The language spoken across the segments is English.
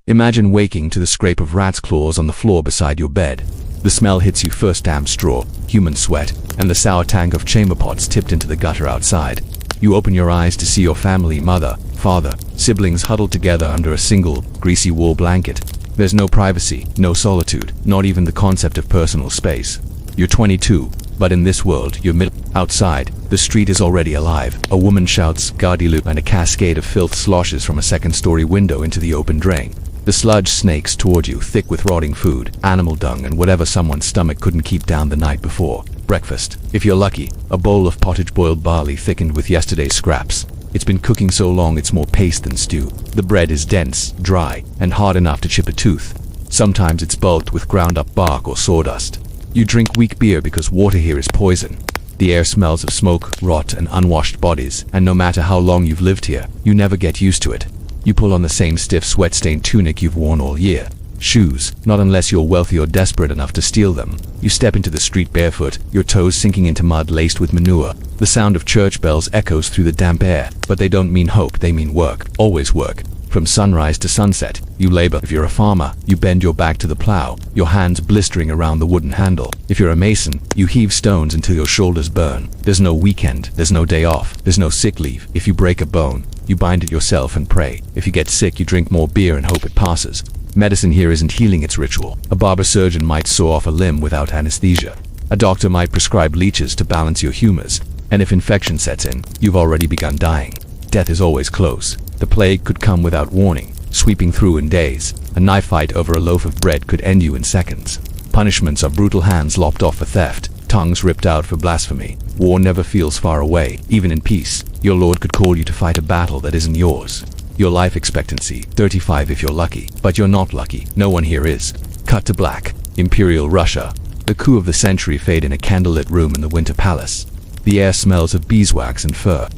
Imagine waking to the scrape of rat's claws on the floor beside your bed. The smell hits you first: damp straw, human sweat, and the sour tank of chamber pots tipped into the gutter outside. You open your eyes to see your family, mother, father, siblings huddled together under a single, greasy wool blanket. There's no privacy, no solitude, not even the concept of personal space. You're 22, but in this world, you're outside. The street is already alive. A woman shouts "Gardilu," and a cascade of filth sloshes from a second-story window into the open drain. The sludge snakes toward you, thick with rotting food, animal dung, and whatever someone's stomach couldn't keep down the night before. Breakfast, if you're lucky, a bowl of pottage boiled barley thickened with yesterday's scraps. It's been cooking so long it's more paste than stew. The bread is dense, dry, and hard enough to chip a tooth. Sometimes it's bulked with ground-up bark or sawdust. You drink weak beer because water here is poison. The air smells of smoke, rot, and unwashed bodies, and no matter how long you've lived here, you never get used to it. You pull on the same stiff, sweat-stained tunic you've worn all year. Shoes, not unless you're wealthy or desperate enough to steal them. You step into the street barefoot, your toes sinking into mud laced with manure. The sound of church bells echoes through the damp air, but they don't mean hope, they mean work. Always work. From sunrise to sunset, you labor. If you're a farmer, you bend your back to the plow, your hands blistering around the wooden handle. If you're a mason, you heave stones until your shoulders burn. There's no weekend, there's no day off, there's no sick leave. If you break a bone, you bind it yourself and pray. If you get sick, you drink more beer and hope it passes. Medicine here isn't healing, it's ritual. A barber surgeon might saw off a limb without anesthesia. A doctor might prescribe leeches to balance your humors. And if infection sets in, you've already begun dying. Death is always close. The plague could come without warning, sweeping through in days. A knife fight over a loaf of bread could end you in seconds. Punishments are brutal: hands lopped off for theft, tongues ripped out for blasphemy. War never feels far away, even in peace. Your lord could call you to fight a battle that isn't yours. Your life expectancy, 35 if you're lucky. But you're not lucky. No one here is. Cut to black. Imperial Russia. The coup of the century fade in a candlelit room in the Winter Palace. The air smells of beeswax and fur.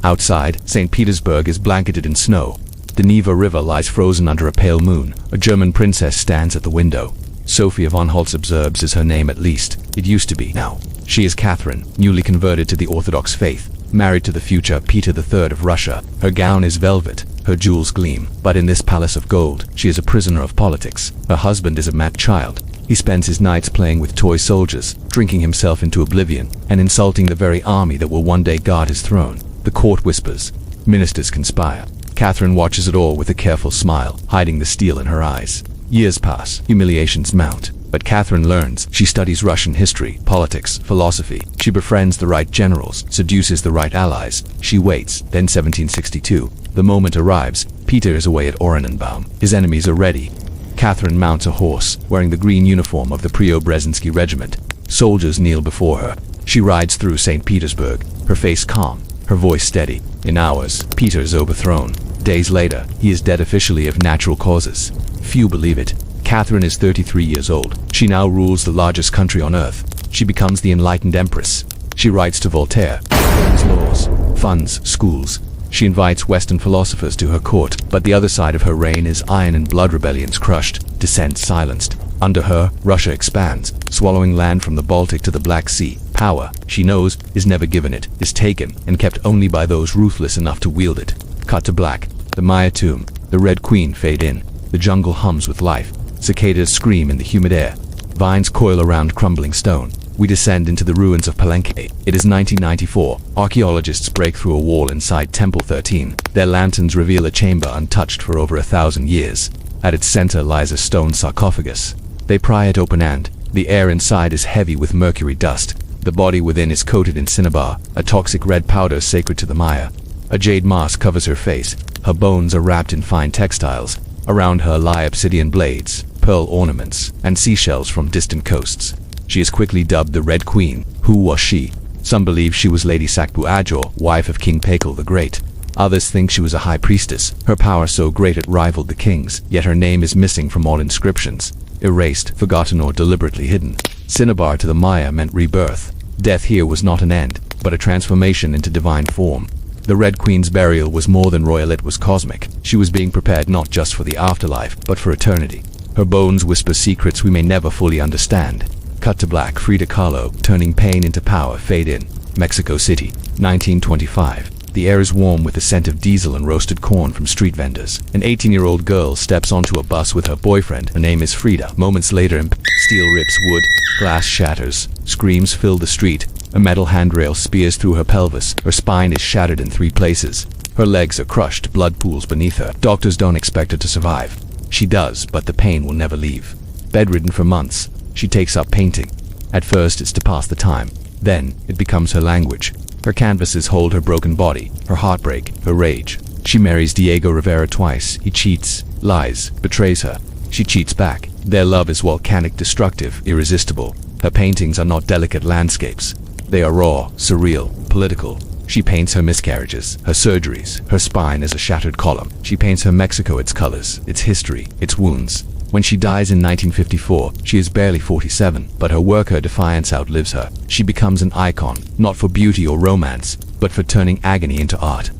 Outside, St. Petersburg is blanketed in snow. The Neva River lies frozen under a pale moon. A German princess stands at the window. Sophia von Holtz observes is her name, at least. It used to be. Now, she is Catherine, newly converted to the Orthodox faith, married to the future Peter III of Russia. Her gown is velvet, her jewels gleam. But in this palace of gold, she is a prisoner of politics. Her husband is a mad child. He spends his nights playing with toy soldiers, drinking himself into oblivion, and insulting the very army that will one day guard his throne. The court whispers. Ministers conspire. Catherine watches it all with a careful smile, hiding the steel in her eyes. Years pass. Humiliations mount. But Catherine learns. She studies Russian history, politics, philosophy. She befriends the right generals, seduces the right allies. She waits. Then 1762. The moment arrives. Peter is away at Oranienbaum. His enemies are ready. Catherine mounts a horse, wearing the green uniform of the Preobrazhensky regiment. Soldiers kneel before her. She rides through St. Petersburg, her face calm, her voice steady. In hours, Peter is overthrown. Days later, he is dead officially of natural causes. Few believe it. Catherine is 33 years old. She now rules the largest country on earth. She becomes the enlightened empress. She writes to Voltaire, frames laws, funds schools. She invites Western philosophers to her court, but the other side of her reign is iron and blood rebellions crushed, dissent silenced. Under her, Russia expands, swallowing land from the Baltic to the Black Sea. Power, she knows, is never given it, is taken, and kept only by those ruthless enough to wield it. Cut to black. The Maya tomb, the Red Queen fade in. The jungle hums with life. Cicadas scream in the humid air. Vines coil around crumbling stone. We descend into the ruins of Palenque. It is 1994. Archaeologists break through a wall inside Temple 13. Their lanterns reveal a chamber untouched for over 1,000 years. At its center lies a stone sarcophagus. They pry it open and the air inside is heavy with mercury dust. The body within is coated in cinnabar, a toxic red powder sacred to the Maya. A jade mask covers her face. Her bones are wrapped in fine textiles. Around her lie obsidian blades, pearl ornaments, and seashells from distant coasts. She is quickly dubbed the Red Queen. Who was she? Some believe she was Lady Sakbu Ajor, wife of King Pakal the Great. Others think she was a high priestess, her power so great it rivaled the king's, yet her name is missing from all inscriptions. Erased, forgotten, or deliberately hidden. Cinnabar to the Maya meant rebirth. Death here was not an end, but a transformation into divine form. The Red Queen's burial was more than royal, it was cosmic. She was being prepared not just for the afterlife, but for eternity. Her bones whisper secrets we may never fully understand. Cut to black. Frida Kahlo, turning pain into power, fade in. Mexico City, 1925. The air is warm with the scent of diesel and roasted corn from street vendors. An 18-year-old girl steps onto a bus with her boyfriend. Her name is Frida. Moments later, steel rips wood, glass shatters, screams fill the street. A metal handrail spears through her pelvis. Her spine is shattered in 3 places. Her legs are crushed, blood pools beneath her. Doctors don't expect her to survive. She does, but the pain will never leave. Bedridden for months, she takes up painting. At first, it's to pass the time. Then, it becomes her language. Her canvases hold her broken body, her heartbreak, her rage. She marries Diego Rivera twice. He cheats, lies, betrays her. She cheats back. Their love is volcanic, destructive, irresistible. Her paintings are not delicate landscapes. They are raw, surreal, political. She paints her miscarriages, her surgeries, her spine as a shattered column. She paints her Mexico, its colors, its history, its wounds. When she dies in 1954, she is barely 47, but her work, her defiance outlives her. She becomes an icon, not for beauty or romance, but for turning agony into art.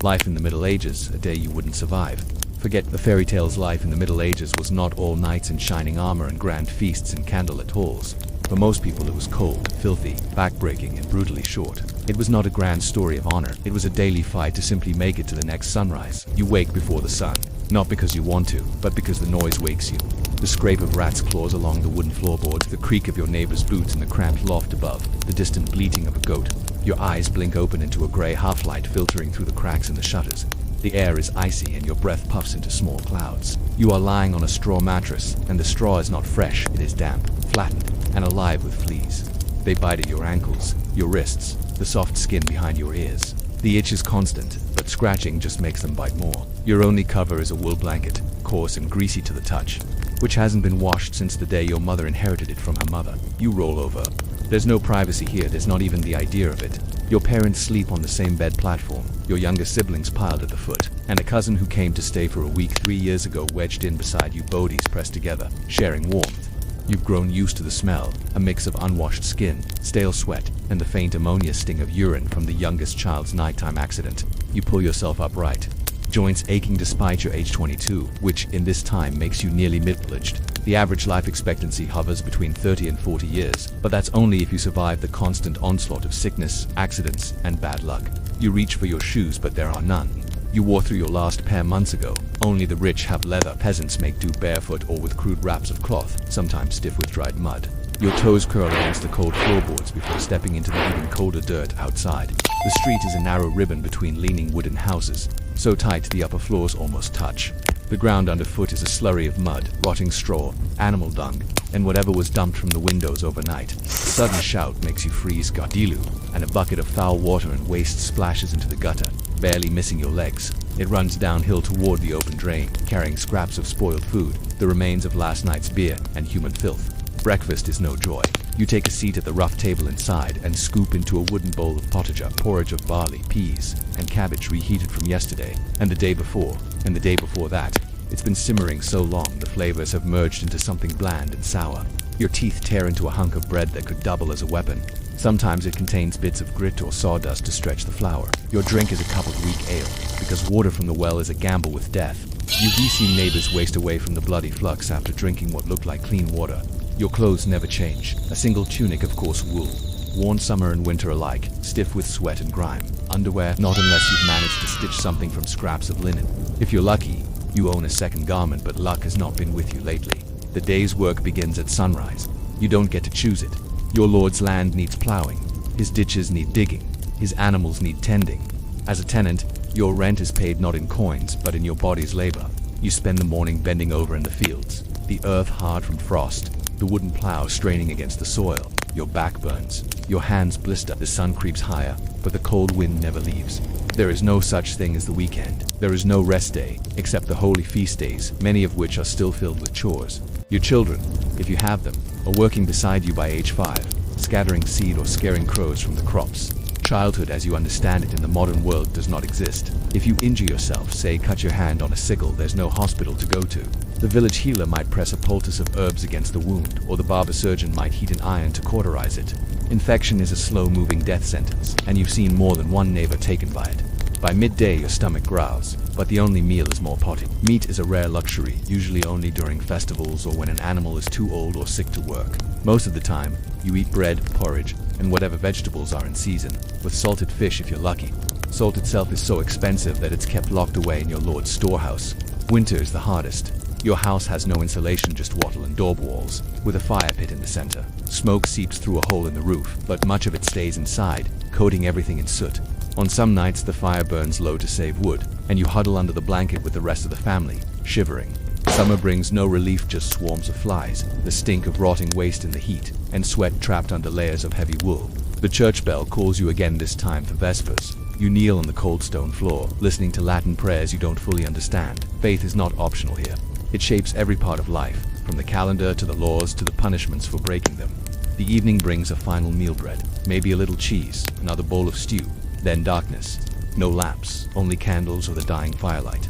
Life in the Middle Ages, a day you wouldn't survive. Forget the fairy tales. Life in the Middle Ages was not all knights in shining armor and grand feasts in candlelit halls. For most people it was cold, filthy, backbreaking, and brutally short. It was not a grand story of honor. It was a daily fight to simply make it to the next sunrise. You wake before the sun, not because you want to, but because the noise wakes you. The scrape of rats' claws along the wooden floorboards, the creak of your neighbor's boots in the cramped loft above, the distant bleating of a goat. Your eyes blink open into a gray half-light filtering through the cracks in the shutters. The air is icy and your breath puffs into small clouds. You are lying on a straw mattress, and the straw is not fresh, it is damp, flattened, and alive with fleas. They bite at your ankles, your wrists, the soft skin behind your ears. The itch is constant, but scratching just makes them bite more. Your only cover is a wool blanket, coarse and greasy to the touch, which hasn't been washed since the day your mother inherited it from her mother. You roll over. There's no privacy here, there's not even the idea of it. Your parents sleep on the same bed platform, your younger siblings piled at the foot, and a cousin who came to stay for a week 3 years ago wedged in beside you, bodies pressed together, sharing warmth. You've grown used to the smell, a mix of unwashed skin, stale sweat, and the faint ammonia sting of urine from the youngest child's nighttime accident. You pull yourself upright, joints aching despite your age 22, which in this time makes you nearly middle-aged. The average life expectancy hovers between 30 and 40 years, but that's only if you survive the constant onslaught of sickness, accidents, and bad luck. You reach for your shoes, but there are none. You wore through your last pair months ago. Only the rich have leather. Peasants make do barefoot or with crude wraps of cloth, sometimes stiff with dried mud. Your toes curl against the cold floorboards before stepping into the even colder dirt outside. The street is a narrow ribbon between leaning wooden houses, so tight the upper floors almost touch. The ground underfoot is a slurry of mud, rotting straw, animal dung, and whatever was dumped from the windows overnight. A sudden shout makes you freeze. Gadilu, and a bucket of foul water and waste splashes into the gutter, barely missing your legs. It runs downhill toward the open drain, carrying scraps of spoiled food, the remains of last night's beer, and human filth. Breakfast is no joy. You take a seat at the rough table inside and scoop into a wooden bowl of pottage, porridge of barley, peas, and cabbage reheated from yesterday, and the day before, and the day before that. It's been simmering so long the flavors have merged into something bland and sour. Your teeth tear into a hunk of bread that could double as a weapon. Sometimes it contains bits of grit or sawdust to stretch the flour. Your drink is a cup of weak ale, because water from the well is a gamble with death. You've seen neighbors waste away from the bloody flux after drinking what looked like clean water. Your clothes never change. A single tunic of coarse wool, worn summer and winter alike, stiff with sweat and grime. Underwear, not unless you've managed to stitch something from scraps of linen. If you're lucky, you own a second garment, but luck has not been with you lately. The day's work begins at sunrise. You don't get to choose it. Your lord's land needs plowing. His ditches need digging. His animals need tending. As a tenant, your rent is paid not in coins, but in your body's labor. You spend the morning bending over in the fields, the earth hard from frost, the wooden plow straining against the soil. Your back burns, your hands blister, the sun creeps higher, but the cold wind never leaves. There is no such thing as the weekend. There is no rest day, except the holy feast days, many of which are still filled with chores. Your children, if you have them, are working beside you by age 5, scattering seed or scaring crows from the crops. Childhood as you understand it in the modern world does not exist. If you injure yourself, say cut your hand on a sickle, there's no hospital to go to. The village healer might press a poultice of herbs against the wound, or the barber surgeon might heat an iron to cauterize it. Infection is a slow-moving death sentence, and you've seen more than one neighbor taken by it. By midday, your stomach growls, but the only meal is more potty. Meat is a rare luxury, usually only during festivals or when an animal is too old or sick to work. Most of the time, you eat bread, porridge, and whatever vegetables are in season, with salted fish if you're lucky. Salt itself is so expensive that it's kept locked away in your lord's storehouse. Winter is the hardest. Your house has no insulation, just wattle and daub walls, with a fire pit in the center. Smoke seeps through a hole in the roof, but much of it stays inside, coating everything in soot. On some nights the fire burns low to save wood, and you huddle under the blanket with the rest of the family, shivering. Summer brings no relief, just swarms of flies, the stink of rotting waste in the heat, and sweat trapped under layers of heavy wool. The church bell calls you again, this time for Vespers. You kneel on the cold stone floor, listening to Latin prayers you don't fully understand. Faith is not optional here. It shapes every part of life, from the calendar to the laws to the punishments for breaking them. The evening brings a final meal bread, maybe a little cheese, another bowl of stew, then darkness. No lamps, only candles or the dying firelight.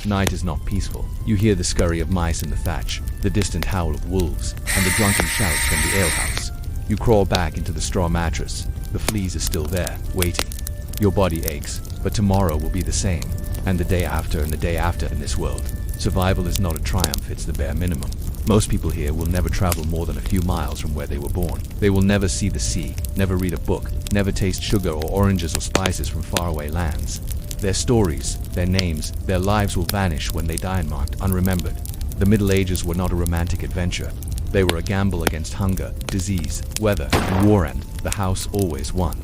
Night is not peaceful. You hear the scurry of mice in the thatch, the distant howl of wolves, and the drunken shouts from the alehouse. You crawl back into the straw mattress. The fleas are still there, waiting. Your body aches, but tomorrow will be the same, and the day after and the day after in this world. Survival is not a triumph, it's the bare minimum. Most people here will never travel more than a few miles from where they were born. They will never see the sea, never read a book, never taste sugar or oranges or spices from faraway lands. Their stories, their names, their lives will vanish when they die and marked unremembered. The Middle Ages were not a romantic adventure. They were a gamble against hunger, disease, weather, and war, and the house always won.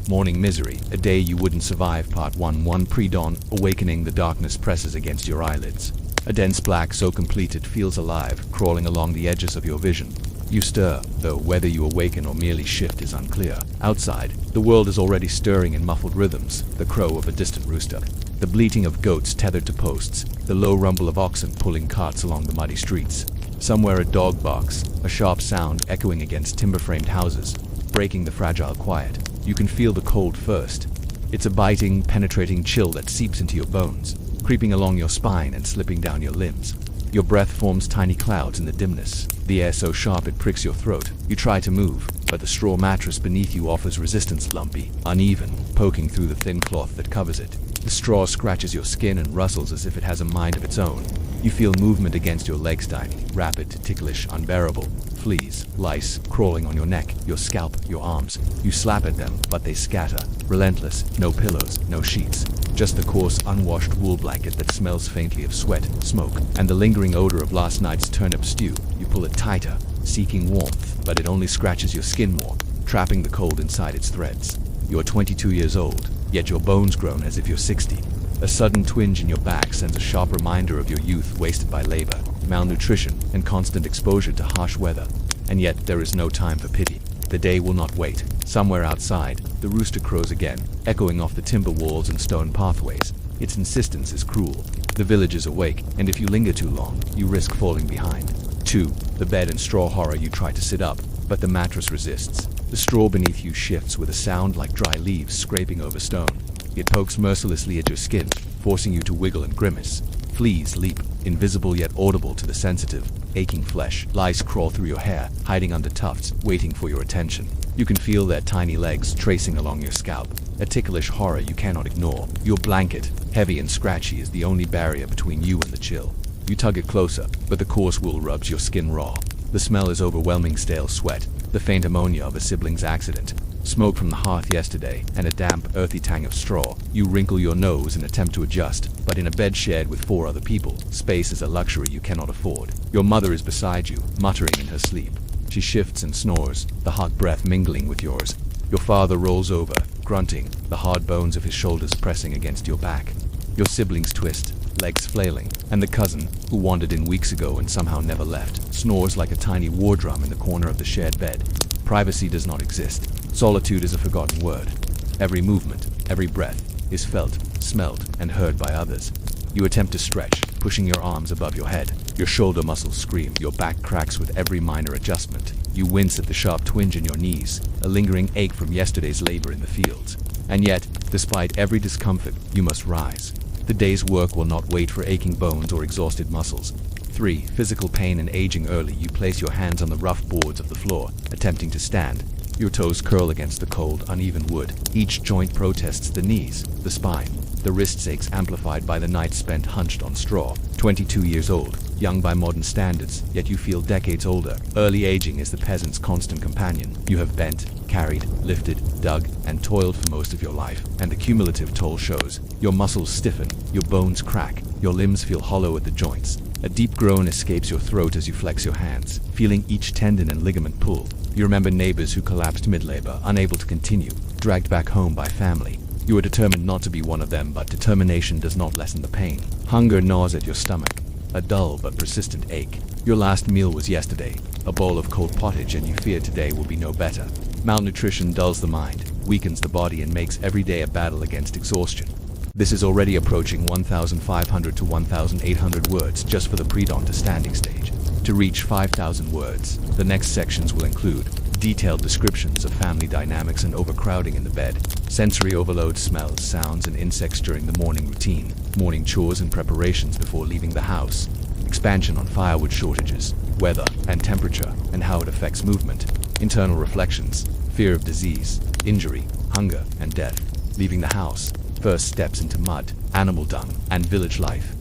Morning misery, a day you wouldn't survive. Part 1. Pre-dawn, awakening. The darkness presses against your eyelids. A dense black so complete it feels alive, crawling along the edges of your vision. You stir, though whether you awaken or merely shift is unclear. Outside, the world is already stirring in muffled rhythms, the crow of a distant rooster, the bleating of goats tethered to posts, the low rumble of oxen pulling carts along the muddy streets. Somewhere a dog barks, a sharp sound echoing against timber-framed houses, breaking the fragile quiet. You can feel the cold first. It's a biting, penetrating chill that seeps into your bones, creeping along your spine and slipping down your limbs. Your breath forms tiny clouds in the dimness, the air so sharp it pricks your throat. You try to move, but the straw mattress beneath you offers resistance, lumpy, uneven, poking through the thin cloth that covers it. The straw scratches your skin and rustles as if it has a mind of its own. You feel movement against your legs, tiny, rapid, ticklish, unbearable. Fleas, lice, crawling on your neck, your scalp, your arms. You slap at them, but they scatter. Relentless, no pillows, no sheets. Just the coarse, unwashed wool blanket that smells faintly of sweat, smoke, and the lingering odor of last night's turnip stew. You pull it tighter, seeking warmth, but it only scratches your skin more, trapping the cold inside its threads. You're 22 years old, yet your bones grown as if you're 60. A sudden twinge in your back sends a sharp reminder of your youth wasted by labor, malnutrition, and constant exposure to harsh weather. And yet there is no time for pity. The day will not wait. Somewhere outside, the rooster crows again, echoing off the timber walls and stone pathways. Its insistence is cruel. The village is awake, and if you linger too long, you risk falling behind. 2. The bed and straw horror. You try to sit up, but the mattress resists. The straw beneath you shifts with a sound like dry leaves scraping over stone. It pokes mercilessly at your skin, forcing you to wiggle and grimace. Fleas leap, invisible yet audible to the sensitive, aching flesh. Lice crawl through your hair, hiding under tufts, waiting for your attention. You can feel their tiny legs tracing along your scalp, a ticklish horror you cannot ignore. Your blanket, heavy and scratchy, is the only barrier between you and the chill. You tug it closer, but the coarse wool rubs your skin raw. The smell is overwhelming, stale sweat, the faint ammonia of a sibling's accident. Smoke from the hearth yesterday, and a damp, earthy tang of straw. You wrinkle your nose and attempt to adjust, but in a bed shared with 4 other people, space is a luxury you cannot afford. Your mother is beside you, muttering in her sleep. She shifts and snores, the hot breath mingling with yours. Your father rolls over, grunting, the hard bones of his shoulders pressing against your back. Your siblings twist, legs flailing, and the cousin, who wandered in weeks ago and somehow never left, snores like a tiny war drum in the corner of the shared bed. Privacy does not exist. Solitude is a forgotten word. Every movement, every breath, is felt, smelled, and heard by others. You attempt to stretch, pushing your arms above your head. Your shoulder muscles scream, your back cracks with every minor adjustment. You wince at the sharp twinge in your knees, a lingering ache from yesterday's labor in the fields. And yet, despite every discomfort, you must rise. The day's work will not wait for aching bones or exhausted muscles. 3. Physical pain and aging early. You place your hands on the rough boards of the floor, attempting to stand. Your toes curl against the cold, uneven wood. Each joint protests, the knees, the spine. the wrist aches amplified by the nights spent hunched on straw. 22 years old, young by modern standards, yet you feel decades older. Early aging is the peasant's constant companion. You have bent, carried, lifted, dug, and toiled for most of your life, and the cumulative toll shows. Your muscles stiffen, your bones crack, your limbs feel hollow at the joints. A deep groan escapes your throat as you flex your hands, feeling each tendon and ligament pull. You remember neighbors who collapsed mid-labor, unable to continue, dragged back home by family. You are determined not to be one of them, but determination does not lessen the pain. Hunger gnaws at your stomach, a dull but persistent ache. Your last meal was yesterday, a bowl of cold pottage, and you fear today will be no better. Malnutrition dulls the mind, weakens the body, and makes every day a battle against exhaustion. This is already approaching 1,500 to 1,800 words just for the pre-dawn to standing stage. To reach 5,000 words, the next sections will include detailed descriptions of family dynamics and overcrowding in the bed, sensory overload, smells, sounds, and insects during the morning routine, morning chores and preparations before leaving the house, expansion on firewood shortages, weather and temperature, and how it affects movement, internal reflections, fear of disease, injury, hunger, and death, leaving the house, first steps into mud, animal dung, and village life.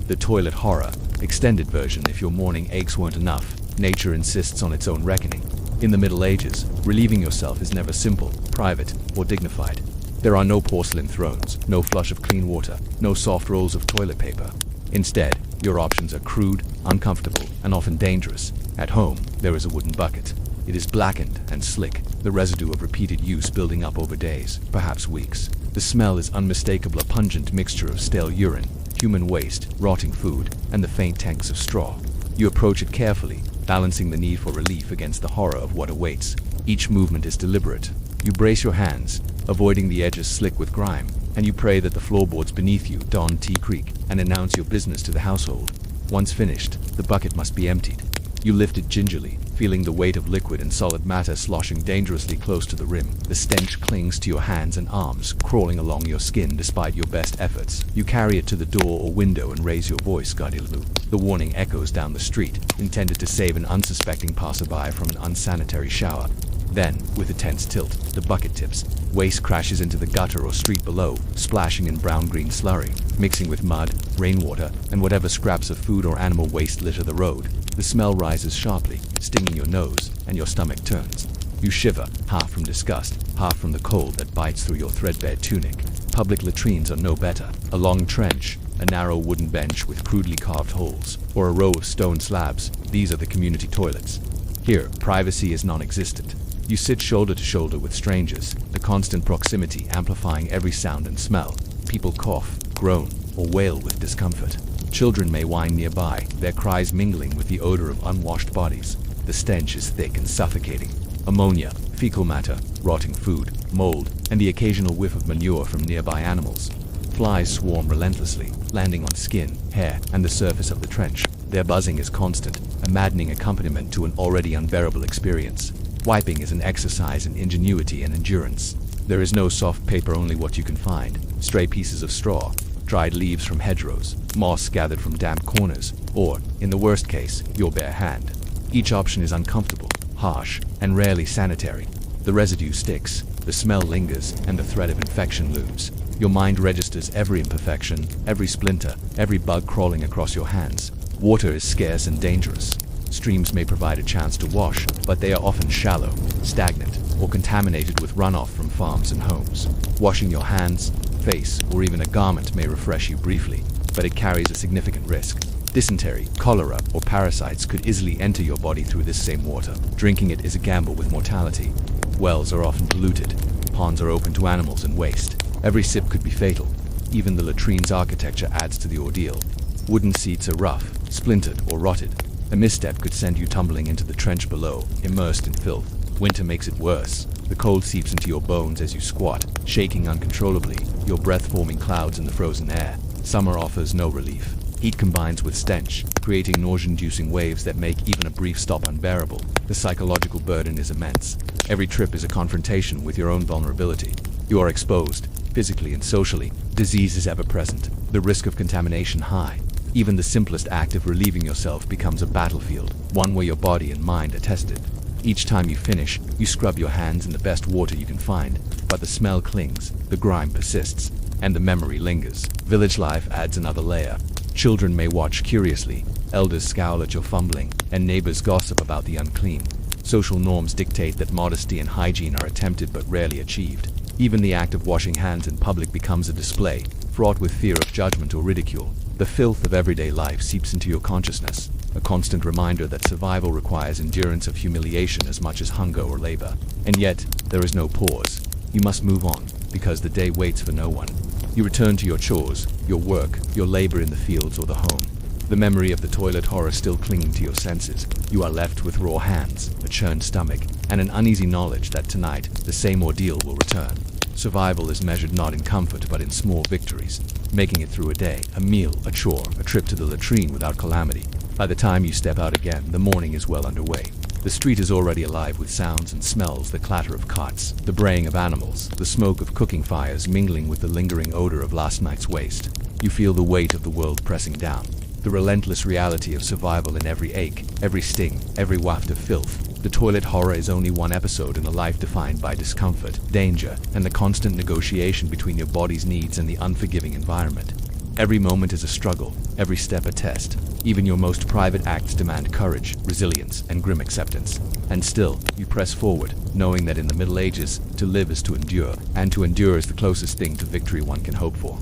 The toilet horror, extended version if your morning aches weren't enough. Nature insists on its own reckoning. In the Middle Ages, relieving yourself is never simple, private, or dignified. There are no porcelain thrones, no flush of clean water, no soft rolls of toilet paper. Instead, your options are crude, uncomfortable, and often dangerous. At home, there is a wooden bucket. It is blackened and slick, the residue of repeated use building up over days, perhaps weeks. The smell is unmistakable, a pungent mixture of stale urine, human waste, rotting food, and the faint tanks of straw. You approach it carefully, balancing the need for relief against the horror of what awaits. Each movement is deliberate. You brace your hands, avoiding the edges slick with grime, and you pray that the floorboards beneath you don't creak and announce your business to the household. Once finished, the bucket must be emptied. You lift it gingerly, feeling the weight of liquid and solid matter sloshing dangerously close to the rim. The stench clings to your hands and arms, crawling along your skin despite your best efforts. You carry it to the door or window and raise your voice, Gadilabu. The warning echoes down the street, intended to save an unsuspecting passerby from an unsanitary shower. Then, with a tense tilt, the bucket tips. Waste crashes into the gutter or street below, splashing in brown-green slurry, mixing with mud, rainwater, and whatever scraps of food or animal waste litter the road. The smell rises sharply, stinging your nose, and your stomach turns. You shiver, half from disgust, half from the cold that bites through your threadbare tunic. Public latrines are no better. A long trench, a narrow wooden bench with crudely carved holes, or a row of stone slabs, these are the community toilets. Here, privacy is non-existent. You sit shoulder to shoulder with strangers, the constant proximity amplifying every sound and smell. People cough, groan, or wail with discomfort. Children may whine nearby, their cries mingling with the odor of unwashed bodies. The stench is thick and suffocating. Ammonia, fecal matter, rotting food, mold, and the occasional whiff of manure from nearby animals. Flies swarm relentlessly, landing on skin, hair, and the surface of the trench. Their buzzing is constant, a maddening accompaniment to an already unbearable experience. Wiping is an exercise in ingenuity and endurance. There is no soft paper, only what you can find. Stray pieces of straw, dried leaves from hedgerows, moss gathered from damp corners, or, in the worst case, your bare hand. Each option is uncomfortable, harsh, and rarely sanitary. The residue sticks, the smell lingers, and the threat of infection looms. Your mind registers every imperfection, every splinter, every bug crawling across your hands. Water is scarce and dangerous. Streams may provide a chance to wash, but they are often shallow, stagnant, or contaminated with runoff from farms and homes. Washing your hands, face, or even a garment may refresh you briefly, but it carries a significant risk. Dysentery, cholera, or parasites could easily enter your body through this same water. Drinking it is a gamble with mortality. Wells are often polluted. Ponds are open to animals and waste. Every sip could be fatal. Even the latrine's architecture adds to the ordeal. Wooden seats are rough, splintered, or rotted. A misstep could send you tumbling into the trench below, immersed in filth. Winter makes it worse. The cold seeps into your bones as you squat, shaking uncontrollably, your breath forming clouds in the frozen air. Summer offers no relief. Heat combines with stench, creating nausea-inducing waves that make even a brief stop unbearable. The psychological burden is immense. Every trip is a confrontation with your own vulnerability. You are exposed, physically and socially. Disease is ever present, the risk of contamination high. Even the simplest act of relieving yourself becomes a battlefield, one where your body and mind are tested. Each time you finish, you scrub your hands in the best water you can find, but the smell clings, the grime persists, and the memory lingers. Village life adds another layer. Children may watch curiously, elders scowl at your fumbling, and neighbors gossip about the unclean. Social norms dictate that modesty and hygiene are attempted but rarely achieved. Even the act of washing hands in public becomes a display, fraught with fear of judgment or ridicule. The filth of everyday life seeps into your consciousness, a constant reminder that survival requires endurance of humiliation as much as hunger or labor. And yet, there is no pause. You must move on, because the day waits for no one. You return to your chores, your work, your labor in the fields or the home. The memory of the toilet horror still clinging to your senses. You are left with raw hands, a churned stomach, and an uneasy knowledge that tonight, the same ordeal will return. Survival is measured not in comfort but in small victories. Making it through a day, a meal, a chore, a trip to the latrine without calamity. By the time you step out again, the morning is well underway. The street is already alive with sounds and smells, the clatter of carts, the braying of animals, the smoke of cooking fires mingling with the lingering odor of last night's waste. You feel the weight of the world pressing down. The relentless reality of survival in every ache, every sting, every waft of filth. The toilet horror is only one episode in a life defined by discomfort, danger, and the constant negotiation between your body's needs and the unforgiving environment. Every moment is a struggle, every step a test. Even your most private acts demand courage, resilience, and grim acceptance. And still, you press forward, knowing that in the Middle Ages, to live is to endure, and to endure is the closest thing to victory one can hope for.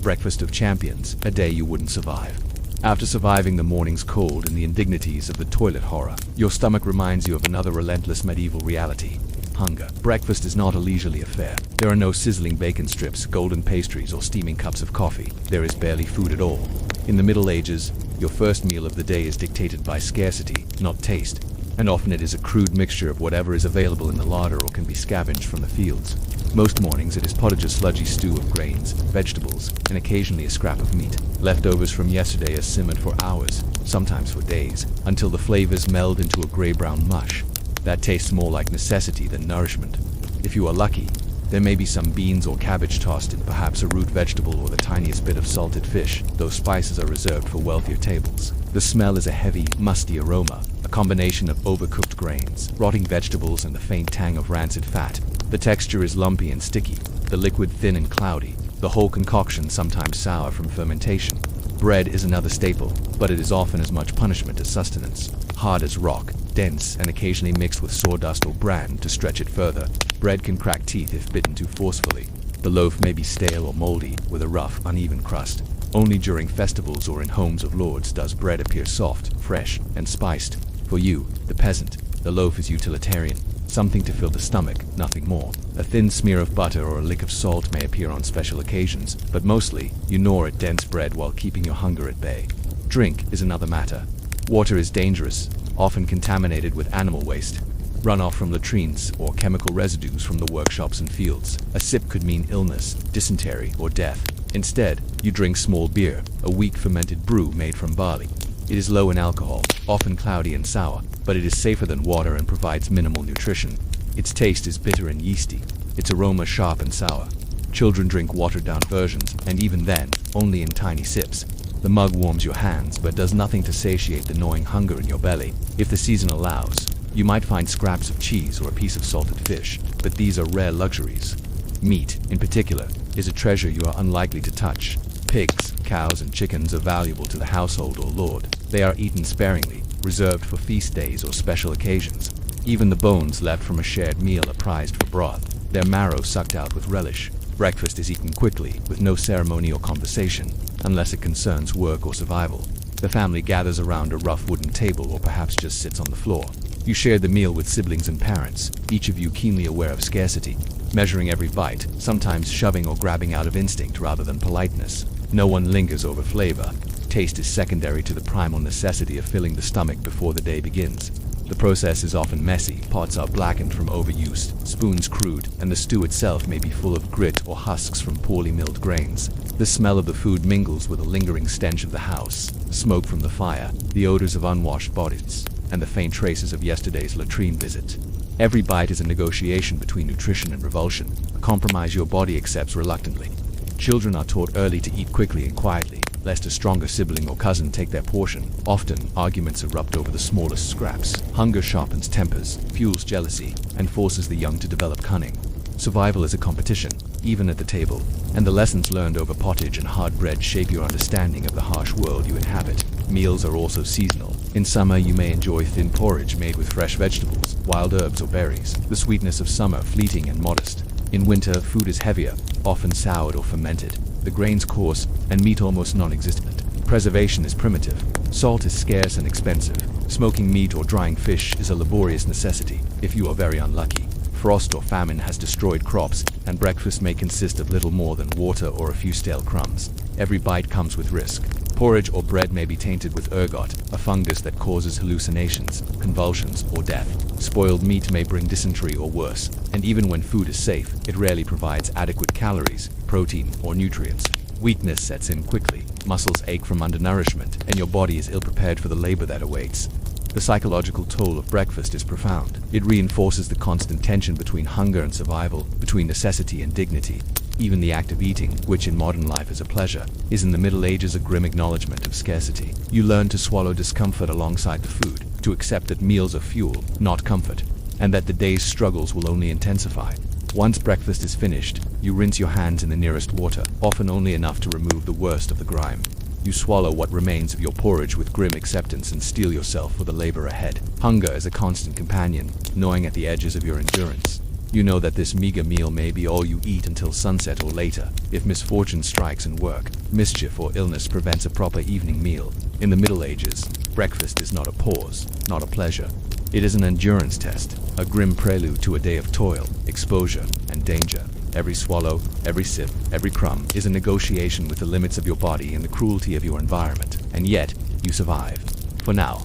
Breakfast of champions, a day you wouldn't survive. After surviving the morning's cold and the indignities of the toilet horror, your stomach reminds you of another relentless medieval reality: hunger. Breakfast is not a leisurely affair. There are no sizzling bacon strips, golden pastries, or steaming cups of coffee. There is barely food at all. In the Middle Ages, your first meal of the day is dictated by scarcity, not taste, and often it is a crude mixture of whatever is available in the larder or can be scavenged from the fields. Most mornings it is pottage, a sludgy stew of grains, vegetables, and occasionally a scrap of meat. Leftovers from yesterday are simmered for hours, sometimes for days, until the flavors meld into a gray-brown mush that tastes more like necessity than nourishment. If you are lucky, there may be some beans or cabbage tossed in, perhaps a root vegetable or the tiniest bit of salted fish. Those spices are reserved for wealthier tables. The smell is a heavy, musty aroma, a combination of overcooked grains, rotting vegetables, and the faint tang of rancid fat. The texture is lumpy and sticky, the liquid thin and cloudy, the whole concoction sometimes sour from fermentation. Bread is another staple, but it is often as much punishment as sustenance. Hard as rock, dense, and occasionally mixed with sawdust or bran to stretch it further. Bread can crack teeth if bitten too forcefully. The loaf may be stale or moldy, with a rough, uneven crust. Only during festivals or in homes of lords does bread appear soft, fresh, and spiced. For you, the peasant, the loaf is utilitarian, something to fill the stomach, nothing more. A thin smear of butter or a lick of salt may appear on special occasions, but mostly, you gnaw at dense bread while keeping your hunger at bay. Drink is another matter. Water is dangerous, often contaminated with animal waste, runoff from latrines, or chemical residues from the workshops and fields. A sip could mean illness, dysentery, or death. Instead, you drink small beer, a weak fermented brew made from barley. It is low in alcohol, often cloudy and sour, but it is safer than water and provides minimal nutrition. Its taste is bitter and yeasty, its aroma sharp and sour. Children drink watered-down versions, and even then, only in tiny sips. The mug warms your hands, but does nothing to satiate the gnawing hunger in your belly. If the season allows, you might find scraps of cheese or a piece of salted fish, but these are rare luxuries. Meat, in particular, is a treasure you are unlikely to touch. Pigs, cows, and chickens are valuable to the household or lord. They are eaten sparingly, reserved for feast days or special occasions. Even the bones left from a shared meal are prized for broth, their marrow sucked out with relish. Breakfast is eaten quickly, with no ceremony or conversation, unless it concerns work or survival. The family gathers around a rough wooden table or perhaps just sits on the floor. You share the meal with siblings and parents, each of you keenly aware of scarcity, measuring every bite, sometimes shoving or grabbing out of instinct rather than politeness. No one lingers over flavor. Taste is secondary to the primal necessity of filling the stomach before the day begins. The process is often messy, pots are blackened from overuse, spoons crude, and the stew itself may be full of grit or husks from poorly milled grains. The smell of the food mingles with the lingering stench of the house, smoke from the fire, the odors of unwashed bodies, and the faint traces of yesterday's latrine visit. Every bite is a negotiation between nutrition and revulsion, a compromise your body accepts reluctantly. Children are taught early to eat quickly and quietly, lest a stronger sibling or cousin take their portion. Often, arguments erupt over the smallest scraps. Hunger sharpens tempers, fuels jealousy, and forces the young to develop cunning. Survival is a competition, even at the table, and the lessons learned over pottage and hard bread shape your understanding of the harsh world you inhabit. Meals are also seasonal. In summer, you may enjoy thin porridge made with fresh vegetables, wild herbs or berries, the sweetness of summer fleeting and modest. In winter, food is heavier, often soured or fermented, the grains coarse, and meat almost non-existent. Preservation is primitive. Salt is scarce and expensive. Smoking meat or drying fish is a laborious necessity, if you are very unlucky. Frost or famine has destroyed crops, and breakfast may consist of little more than water or a few stale crumbs. Every bite comes with risk. Porridge or bread may be tainted with ergot, a fungus that causes hallucinations, convulsions, or death. Spoiled meat may bring dysentery or worse, and even when food is safe, it rarely provides adequate calories, protein, or nutrients. Weakness sets in quickly, muscles ache from undernourishment, and your body is ill-prepared for the labor that awaits. The psychological toll of breakfast is profound. It reinforces the constant tension between hunger and survival, between necessity and dignity. Even the act of eating, which in modern life is a pleasure, is in the Middle Ages a grim acknowledgement of scarcity. You learn to swallow discomfort alongside the food, to accept that meals are fuel, not comfort, and that the day's struggles will only intensify. Once breakfast is finished, you rinse your hands in the nearest water, often only enough to remove the worst of the grime. You swallow what remains of your porridge with grim acceptance and steel yourself for the labor ahead. Hunger is a constant companion, gnawing at the edges of your endurance. You know that this meager meal may be all you eat until sunset or later. If misfortune strikes in work, mischief or illness prevents a proper evening meal. In the Middle Ages, breakfast is not a pause, not a pleasure. It is an endurance test, a grim prelude to a day of toil, exposure, and danger. Every swallow, every sip, every crumb is a negotiation with the limits of your body and the cruelty of your environment. And yet, you survive. For now.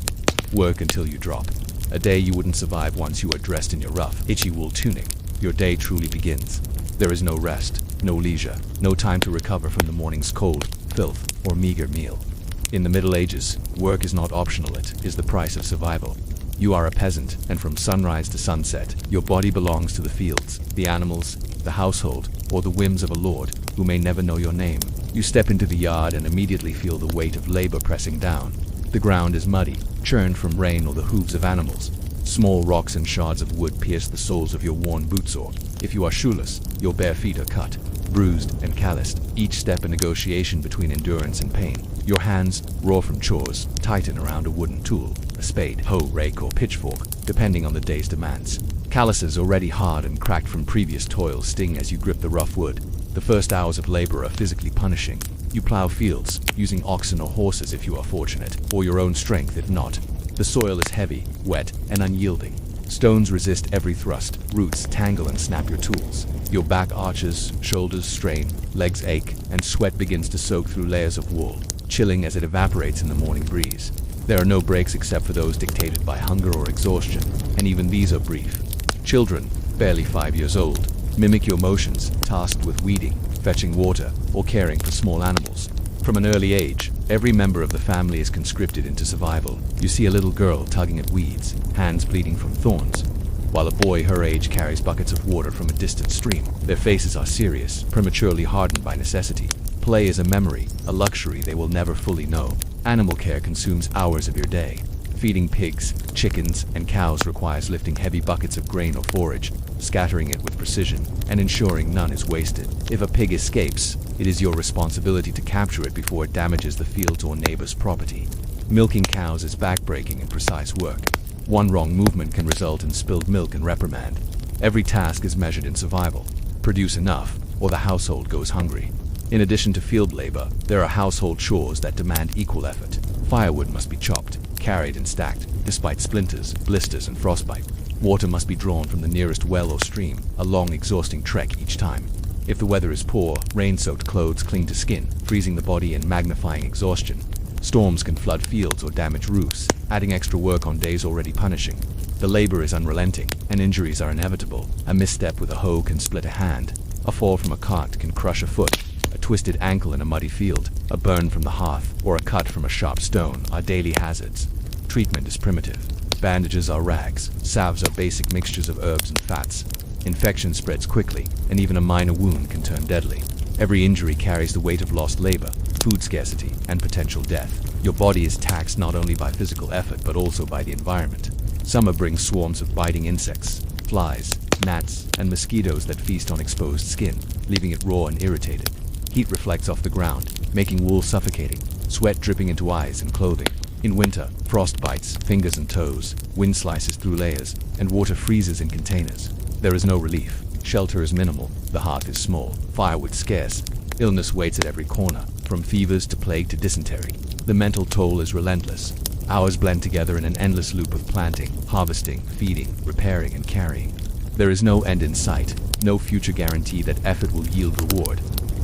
Work until you drop. A day you wouldn't survive once you are dressed in your rough, itchy wool tunic. Your day truly begins. There is no rest, no leisure, no time to recover from the morning's cold, filth, or meager meal. In the Middle Ages, work is not optional, it is the price of survival. You are a peasant, and from sunrise to sunset, your body belongs to the fields, the animals, the household, or the whims of a lord who may never know your name. You step into the yard and immediately feel the weight of labor pressing down. The ground is muddy, churned from rain or the hooves of animals. Small rocks and shards of wood pierce the soles of your worn boots, or, if you are shoeless, your bare feet are cut, bruised and calloused, each step a negotiation between endurance and pain. Your hands, raw from chores, tighten around a wooden tool, a spade, hoe, rake, or pitchfork, depending on the day's demands. Calluses already hard and cracked from previous toil sting as you grip the rough wood. The first hours of labor are physically punishing. You plow fields, using oxen or horses if you are fortunate, or your own strength if not. The soil is heavy, wet, and unyielding. Stones resist every thrust, roots tangle and snap your tools. Your back arches, shoulders strain, legs ache, and sweat begins to soak through layers of wool, chilling as it evaporates in the morning breeze. There are no breaks except for those dictated by hunger or exhaustion, and even these are brief. Children, barely 5 years old, mimic your motions, tasked with weeding, fetching water, or caring for small animals. From an early age, every member of the family is conscripted into survival. You see a little girl tugging at weeds, hands bleeding from thorns, while a boy her age carries buckets of water from a distant stream. Their faces are serious, prematurely hardened by necessity. Play is a memory, a luxury they will never fully know. Animal care consumes hours of your day. Feeding pigs, chickens, and cows requires lifting heavy buckets of grain or forage, scattering it with precision, and ensuring none is wasted. If a pig escapes, it is your responsibility to capture it before it damages the fields or neighbor's property. Milking cows is backbreaking and precise work. One wrong movement can result in spilled milk and reprimand. Every task is measured in survival. Produce enough, or the household goes hungry. In addition to field labor, there are household chores that demand equal effort. Firewood must be chopped, carried and stacked, despite splinters, blisters, and frostbite. Water must be drawn from the nearest well or stream, a long, exhausting trek each time. If the weather is poor, rain-soaked clothes cling to skin, freezing the body and magnifying exhaustion. Storms can flood fields or damage roofs, adding extra work on days already punishing. The labor is unrelenting, and injuries are inevitable. A misstep with a hoe can split a hand. A fall from a cart can crush a foot. A twisted ankle in a muddy field, a burn from the hearth, or a cut from a sharp stone are daily hazards. Treatment is primitive. Bandages are rags, salves are basic mixtures of herbs and fats. Infection spreads quickly, and even a minor wound can turn deadly. Every injury carries the weight of lost labor, food scarcity, and potential death. Your body is taxed not only by physical effort but also by the environment. Summer brings swarms of biting insects, flies, gnats, and mosquitoes that feast on exposed skin, leaving it raw and irritated. Heat reflects off the ground, making wool suffocating, sweat dripping into eyes and clothing. In winter, frost bites fingers and toes, wind slices through layers, and water freezes in containers. There is no relief. Shelter is minimal, the hearth is small, firewood scarce. Illness waits at every corner, from fevers to plague to dysentery. The mental toll is relentless. Hours blend together in an endless loop of planting, harvesting, feeding, repairing, and carrying. There is no end in sight, no future guarantee that effort will yield reward.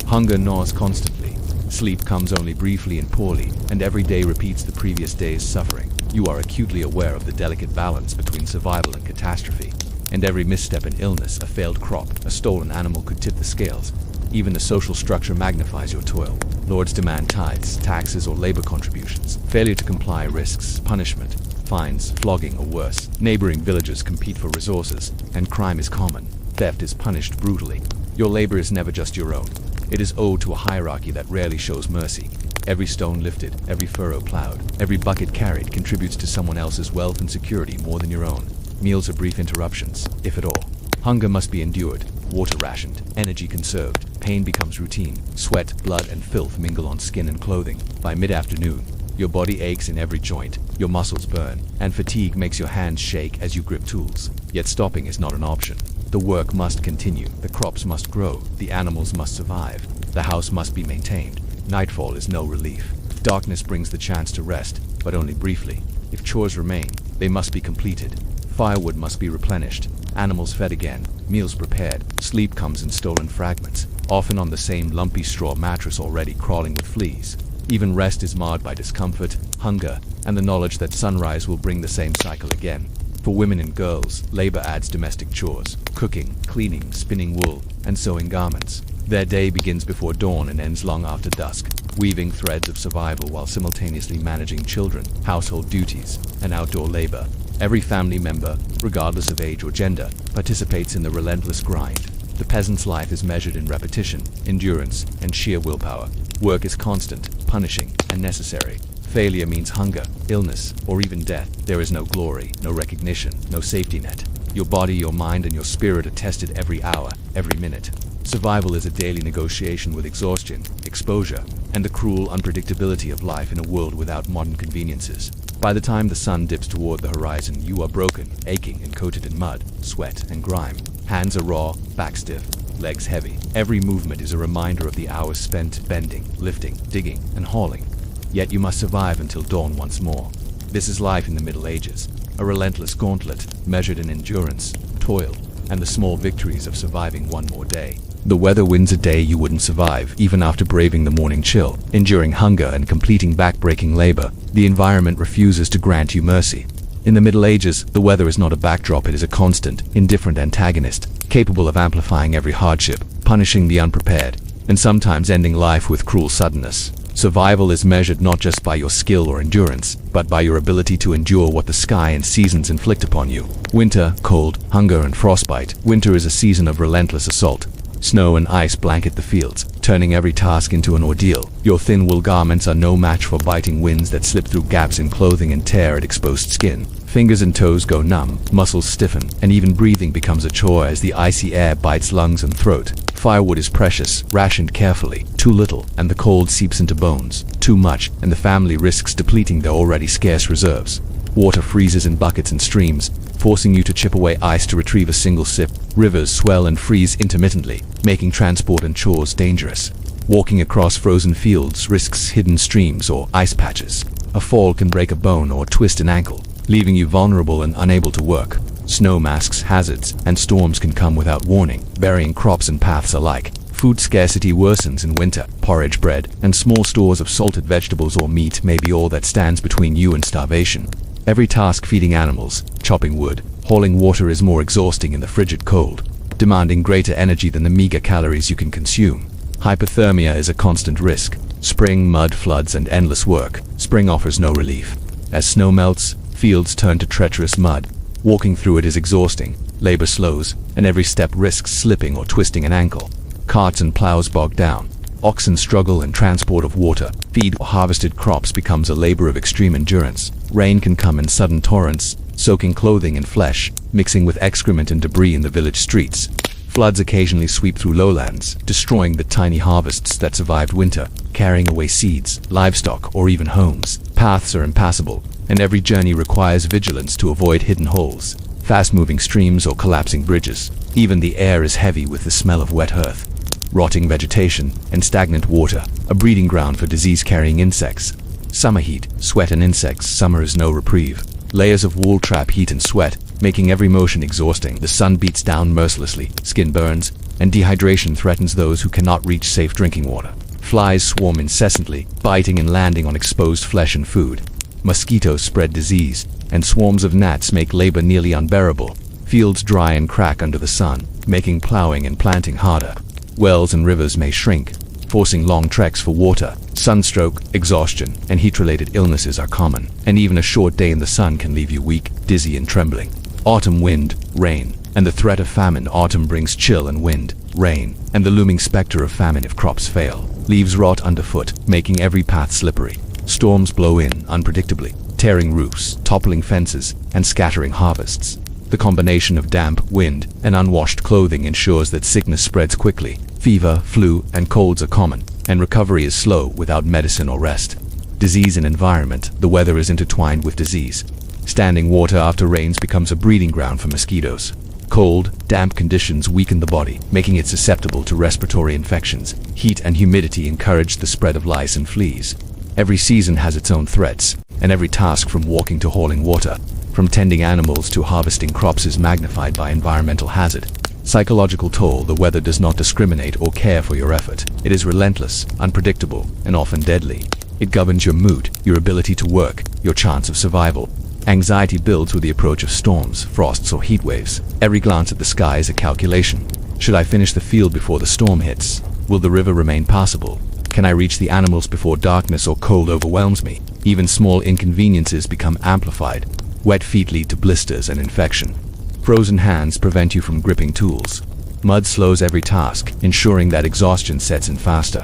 Hunger gnaws constantly. Sleep comes only briefly and poorly, and every day repeats the previous day's suffering. You are acutely aware of the delicate balance between survival and catastrophe. And every misstep in illness, a failed crop, a stolen animal could tip the scales. Even the social structure magnifies your toil. Lords demand tithes, taxes, or labor contributions. Failure to comply risks punishment, fines, flogging, or worse. Neighboring villages compete for resources, and crime is common. Theft is punished brutally. Your labor is never just your own. It is owed to a hierarchy that rarely shows mercy. Every stone lifted, every furrow plowed, every bucket carried contributes to someone else's wealth and security more than your own. Meals are brief interruptions, if at all. Hunger must be endured, water rationed, energy conserved. Pain becomes routine. Sweat, blood, and filth mingle on skin and clothing. By mid-afternoon, your body aches in every joint, your muscles burn, and fatigue makes your hands shake as you grip tools. Yet stopping is not an option. The work must continue, the crops must grow, the animals must survive, the house must be maintained. Nightfall is no relief. Darkness brings the chance to rest, but only briefly. If chores remain, they must be completed. Firewood must be replenished, animals fed again, meals prepared. Sleep comes in stolen fragments, often on the same lumpy straw mattress already crawling with fleas. Even rest is marred by discomfort, hunger, and the knowledge that sunrise will bring the same cycle again. For women and girls, labor adds domestic chores, cooking, cleaning, spinning wool, and sewing garments. Their day begins before dawn and ends long after dusk, weaving threads of survival while simultaneously managing children, household duties, and outdoor labor. Every family member, regardless of age or gender, participates in the relentless grind. The peasant's life is measured in repetition, endurance, and sheer willpower. Work is constant, punishing, and necessary. Failure means hunger, illness, or even death. There is no glory, no recognition, no safety net. Your body, your mind, and your spirit are tested every hour, every minute. Survival is a daily negotiation with exhaustion, exposure, and the cruel unpredictability of life in a world without modern conveniences. By the time the sun dips toward the horizon, you are broken, aching, and coated in mud, sweat, and grime. Hands are raw, back stiff, legs heavy. Every movement is a reminder of the hours spent bending, lifting, digging, and hauling. Yet you must survive until dawn once more. This is life in the Middle Ages, a relentless gauntlet measured in endurance, toil, and the small victories of surviving one more day. The weather wins a day you wouldn't survive, even after braving the morning chill. Enduring hunger and completing back-breaking labor, the environment refuses to grant you mercy. In the Middle Ages, the weather is not a backdrop, it is a constant, indifferent antagonist, capable of amplifying every hardship, punishing the unprepared, and sometimes ending life with cruel suddenness. Survival is measured not just by your skill or endurance, but by your ability to endure what the sky and seasons inflict upon you. Winter, cold, hunger, and frostbite. Winter is a season of relentless assault. Snow and ice blanket the fields, turning every task into an ordeal. Your thin wool garments are no match for biting winds that slip through gaps in clothing and tear at exposed skin. Fingers and toes go numb, muscles stiffen, and even breathing becomes a chore as the icy air bites lungs and throat. Firewood is precious, rationed carefully. Too little, and the cold seeps into bones. Too much, and the family risks depleting their already scarce reserves. Water freezes in buckets and streams, forcing you to chip away ice to retrieve a single sip. Rivers swell and freeze intermittently, making transport and chores dangerous. Walking across frozen fields risks hidden streams or ice patches. A fall can break a bone or twist an ankle, leaving you vulnerable and unable to work. Snow masks hazards, and storms can come without warning, burying crops and paths alike. Food scarcity worsens in winter. Porridge, bread, and small stores of salted vegetables or meat may be all that stands between you and starvation. Every task feeding animals, chopping wood, hauling water is more exhausting in the frigid cold, demanding greater energy than the meager calories you can consume. Hypothermia is a constant risk. Spring, mud, floods, and endless work. Spring offers no relief. As snow melts, fields turn to treacherous mud. Walking through it is exhausting. Labor slows, and every step risks slipping or twisting an ankle. Carts and plows bog down. Oxen struggle in transport of water. Feed or harvested crops becomes a labor of extreme endurance. Rain can come in sudden torrents, soaking clothing and flesh, mixing with excrement and debris in the village streets. Floods occasionally sweep through lowlands, destroying the tiny harvests that survived winter, carrying away seeds, livestock, or even homes. Paths are impassable, and every journey requires vigilance to avoid hidden holes, fast-moving streams, or collapsing bridges. Even the air is heavy with the smell of wet earth, rotting vegetation, and stagnant water, a breeding ground for disease-carrying insects. Summer heat, sweat, and insects. Summer is no reprieve. Layers of wool trap heat and sweat, making every motion exhausting. The sun beats down mercilessly, skin burns, and dehydration threatens those who cannot reach safe drinking water. Flies swarm incessantly, biting and landing on exposed flesh and food. Mosquitoes spread disease, and swarms of gnats make labor nearly unbearable. Fields dry and crack under the sun, making plowing and planting harder. Wells and rivers may shrink, forcing long treks for water. Sunstroke, exhaustion, and heat-related illnesses are common, and even a short day in the sun can leave you weak, dizzy, and trembling. Autumn wind, rain, and the threat of famine. Autumn brings chill and wind, rain, and the looming specter of famine if crops fail. Leaves rot underfoot, making every path slippery. Storms blow in unpredictably, tearing roofs, toppling fences, and scattering harvests. The combination of damp, wind, and unwashed clothing ensures that sickness spreads quickly. Fever, flu, and colds are common, and recovery is slow without medicine or rest. Disease and environment. The weather is intertwined with disease. Standing water after rains becomes a breeding ground for mosquitoes. Cold, damp conditions weaken the body, making it susceptible to respiratory infections. Heat and humidity encourage the spread of lice and fleas. Every season has its own threats, and every task from walking to hauling water, from tending animals to harvesting crops is magnified by environmental hazard. Psychological toll. The weather does not discriminate or care for your effort. It is relentless, unpredictable, and often deadly. It governs your mood, your ability to work, your chance of survival. Anxiety builds with the approach of storms, frosts, or heat waves. Every glance at the sky is a calculation. Should I finish the field before the storm hits? Will the river remain passable? Can I reach the animals before darkness or cold overwhelms me? Even small inconveniences become amplified. Wet feet lead to blisters and infection. Frozen hands prevent you from gripping tools. Mud slows every task, ensuring that exhaustion sets in faster.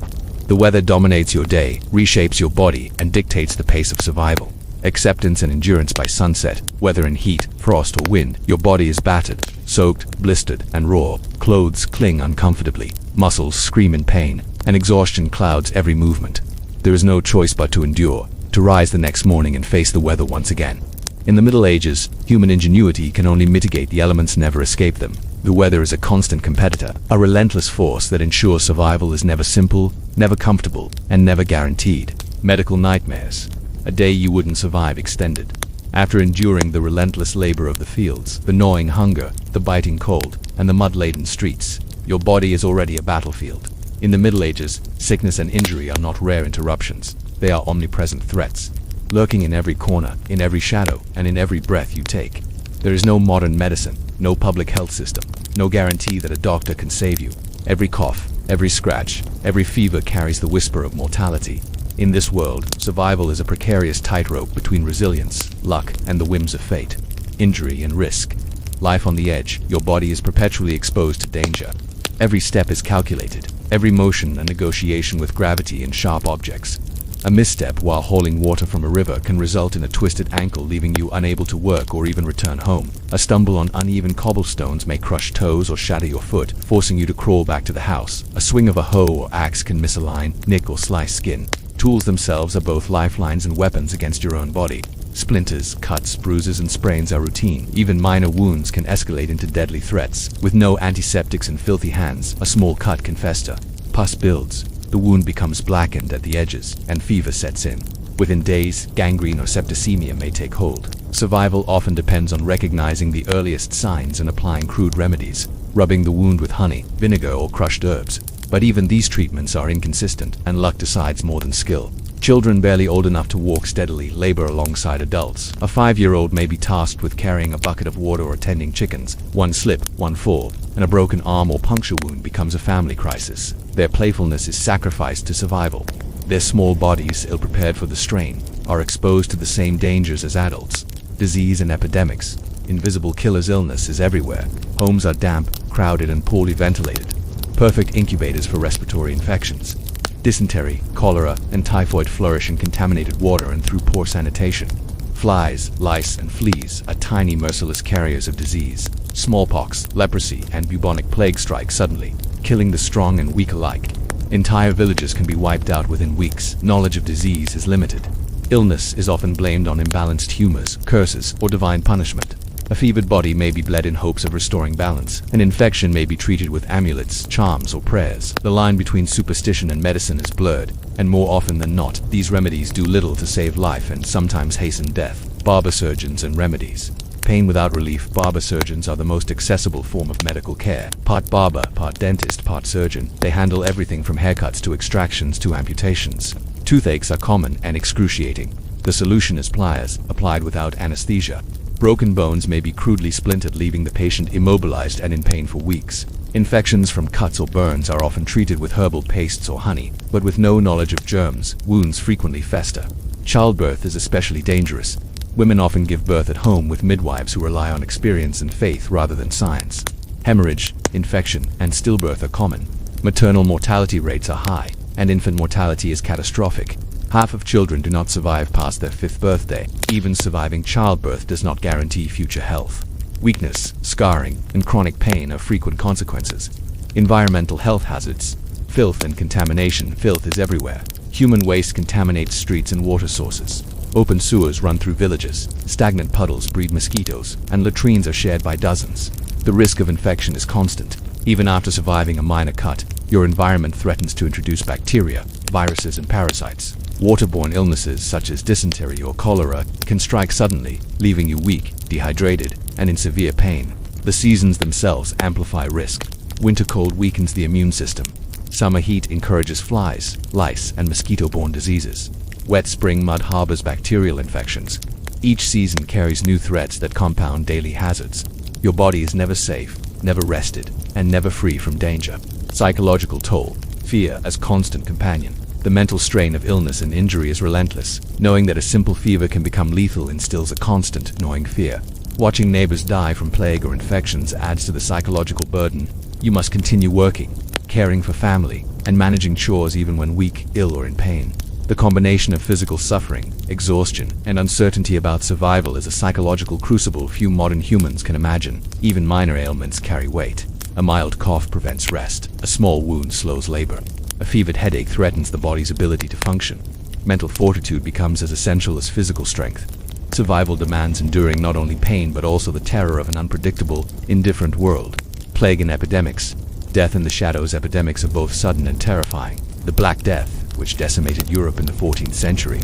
The weather dominates your day, reshapes your body, and dictates the pace of survival. Acceptance and endurance. By sunset, whether in heat, frost, or wind, your body is battered, soaked, blistered, and raw. Clothes cling uncomfortably, muscles scream in pain, and exhaustion clouds every movement. There is no choice but to endure, to rise the next morning and face the weather once again. In the Middle Ages, human ingenuity can only mitigate the elements, never escape them. The weather is a constant competitor, a relentless force that ensures survival is never simple, never comfortable, and never guaranteed. Medical nightmares. A day you wouldn't survive extended. After enduring the relentless labor of the fields, the gnawing hunger, the biting cold, and the mud-laden streets, your body is already a battlefield. In the Middle Ages, sickness and injury are not rare interruptions. They are omnipresent threats, lurking in every corner, in every shadow, and in every breath you take. There is no modern medicine, no public health system, no guarantee that a doctor can save you. Every cough, every scratch, every fever carries the whisper of mortality. In this world, survival is a precarious tightrope between resilience, luck, and the whims of fate. Injury and risk. Life on the edge, your body is perpetually exposed to danger. Every step is calculated, every motion a negotiation with gravity and sharp objects. A misstep while hauling water from a river can result in a twisted ankle, leaving you unable to work or even return home. A stumble on uneven cobblestones may crush toes or shatter your foot, forcing you to crawl back to the house. A swing of a hoe or axe can misalign, nick, or slice skin. Tools themselves are both lifelines and weapons against your own body. Splinters, cuts, bruises, and sprains are routine. Even minor wounds can escalate into deadly threats. With no antiseptics and filthy hands, a small cut can fester. Pus builds. The wound becomes blackened at the edges, and fever sets in. Within days, gangrene or septicemia may take hold. Survival often depends on recognizing the earliest signs and applying crude remedies, rubbing the wound with honey, vinegar, or crushed herbs. But even these treatments are inconsistent, and luck decides more than skill. Children barely old enough to walk steadily labor alongside adults. A 5-year-old may be tasked with carrying a bucket of water or tending chickens. One slip, one fall, and a broken arm or puncture wound becomes a family crisis. Their playfulness is sacrificed to survival. Their small bodies, ill-prepared for the strain, are exposed to the same dangers as adults. Disease and epidemics. Invisible killers. Illness is everywhere. Homes are damp, crowded, and poorly ventilated. Perfect incubators for respiratory infections. Dysentery, cholera, and typhoid flourish in contaminated water and through poor sanitation. Flies, lice, and fleas are tiny, merciless carriers of disease. Smallpox, leprosy, and bubonic plague strike suddenly, killing the strong and weak alike. Entire villages can be wiped out within weeks. Knowledge of disease is limited. Illness is often blamed on imbalanced humors, curses, or divine punishment. A fevered body may be bled in hopes of restoring balance. An infection may be treated with amulets, charms, or prayers. The line between superstition and medicine is blurred, and more often than not, these remedies do little to save life and sometimes hasten death. Barber surgeons and remedies. Pain without relief. Barber surgeons are the most accessible form of medical care. Part barber, part dentist, part surgeon. They handle everything from haircuts to extractions to amputations. Toothaches are common and excruciating. The solution is pliers, applied without anesthesia. Broken bones may be crudely splintered, leaving the patient immobilized and in pain for weeks. Infections from cuts or burns are often treated with herbal pastes or honey, but with no knowledge of germs, wounds frequently fester. Childbirth is especially dangerous. Women often give birth at home with midwives who rely on experience and faith rather than science. Hemorrhage, infection, and stillbirth are common. Maternal mortality rates are high, and infant mortality is catastrophic. Half of children do not survive past their 5th birthday. Even surviving childbirth does not guarantee future health. Weakness, scarring, and chronic pain are frequent consequences. Environmental health hazards. Filth and contamination. Filth is everywhere. Human waste contaminates streets and water sources. Open sewers run through villages. Stagnant puddles breed mosquitoes, and latrines are shared by dozens. The risk of infection is constant. Even after surviving a minor cut, your environment threatens to introduce bacteria, viruses, and parasites. Waterborne illnesses such as dysentery or cholera can strike suddenly, leaving you weak, dehydrated, and in severe pain. The seasons themselves amplify risk. Winter cold weakens the immune system. Summer heat encourages flies, lice, and mosquito-borne diseases. Wet spring mud harbors bacterial infections. Each season carries new threats that compound daily hazards. Your body is never safe, never rested, and never free from danger. Psychological toll. Fear as constant companion. The mental strain of illness and injury is relentless. Knowing that a simple fever can become lethal instills a constant, gnawing fear. Watching neighbors die from plague or infections adds to the psychological burden. You must continue working, caring for family, and managing chores even when weak, ill, or in pain. The combination of physical suffering, exhaustion, and uncertainty about survival is a psychological crucible few modern humans can imagine. Even minor ailments carry weight. A mild cough prevents rest. A small wound slows labor. A fevered headache threatens the body's ability to function. Mental fortitude becomes as essential as physical strength. Survival demands enduring not only pain but also the terror of an unpredictable, indifferent world. Plague and epidemics. Death in the shadows. Epidemics are both sudden and terrifying. The Black Death, which decimated Europe in the 14th century,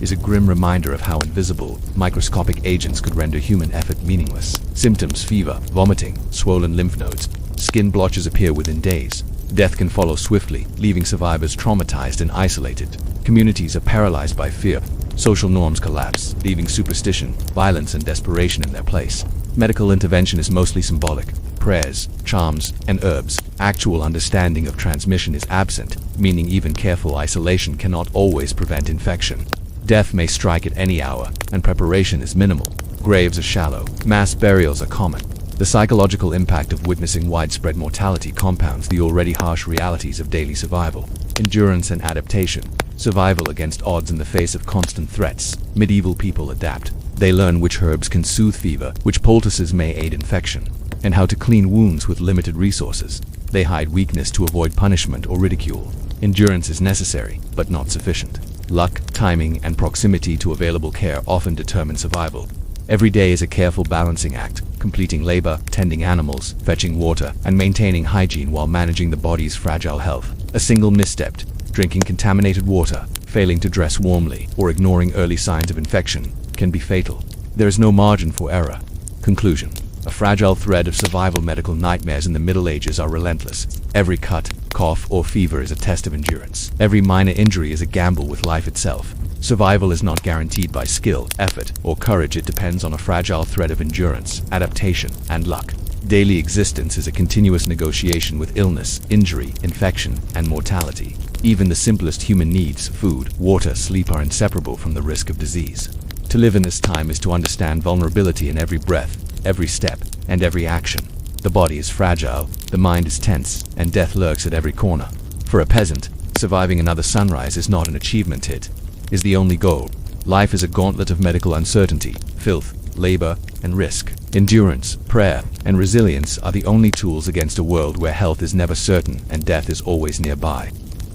is a grim reminder of how invisible, microscopic agents could render human effort meaningless. Symptoms: fever, vomiting, swollen lymph nodes. Skin blotches appear within days. Death can follow swiftly, leaving survivors traumatized and isolated. Communities are paralyzed by fear. Social norms collapse, leaving superstition, violence, and desperation in their place. Medical intervention is mostly symbolic. Prayers, charms, and herbs. Actual understanding of transmission is absent, meaning even careful isolation cannot always prevent infection. Death may strike at any hour, and preparation is minimal. Graves are shallow. Mass burials are common. The psychological impact of witnessing widespread mortality compounds the already harsh realities of daily survival. Endurance and adaptation. Survival against odds in the face of constant threats. Medieval people adapt. They learn which herbs can soothe fever, which poultices may aid infection, and how to clean wounds with limited resources. They hide weakness to avoid punishment or ridicule. Endurance is necessary, but not sufficient. Luck, timing, and proximity to available care often determine survival. Every day is a careful balancing act, completing labor, tending animals, fetching water, and maintaining hygiene while managing the body's fragile health. A single misstep, drinking contaminated water, failing to dress warmly, or ignoring early signs of infection, can be fatal. There is no margin for error. Conclusion. A fragile thread of survival. Medical nightmares in the Middle Ages are relentless. Every cut, cough, or fever is a test of endurance. Every minor injury is a gamble with life itself. Survival is not guaranteed by skill, effort, or courage. It depends on a fragile thread of endurance, adaptation, and luck. Daily existence is a continuous negotiation with illness, injury, infection, and mortality. Even the simplest human needs, food, water, sleep, are inseparable from the risk of disease. To live in this time is to understand vulnerability in every breath, every step, and every action. The body is fragile, the mind is tense, and death lurks at every corner. For a peasant, surviving another sunrise is not an achievement, it is the only goal. Life is a gauntlet of medical uncertainty, filth, labor, and risk. Endurance, prayer, and resilience are the only tools against a world where health is never certain and death is always nearby.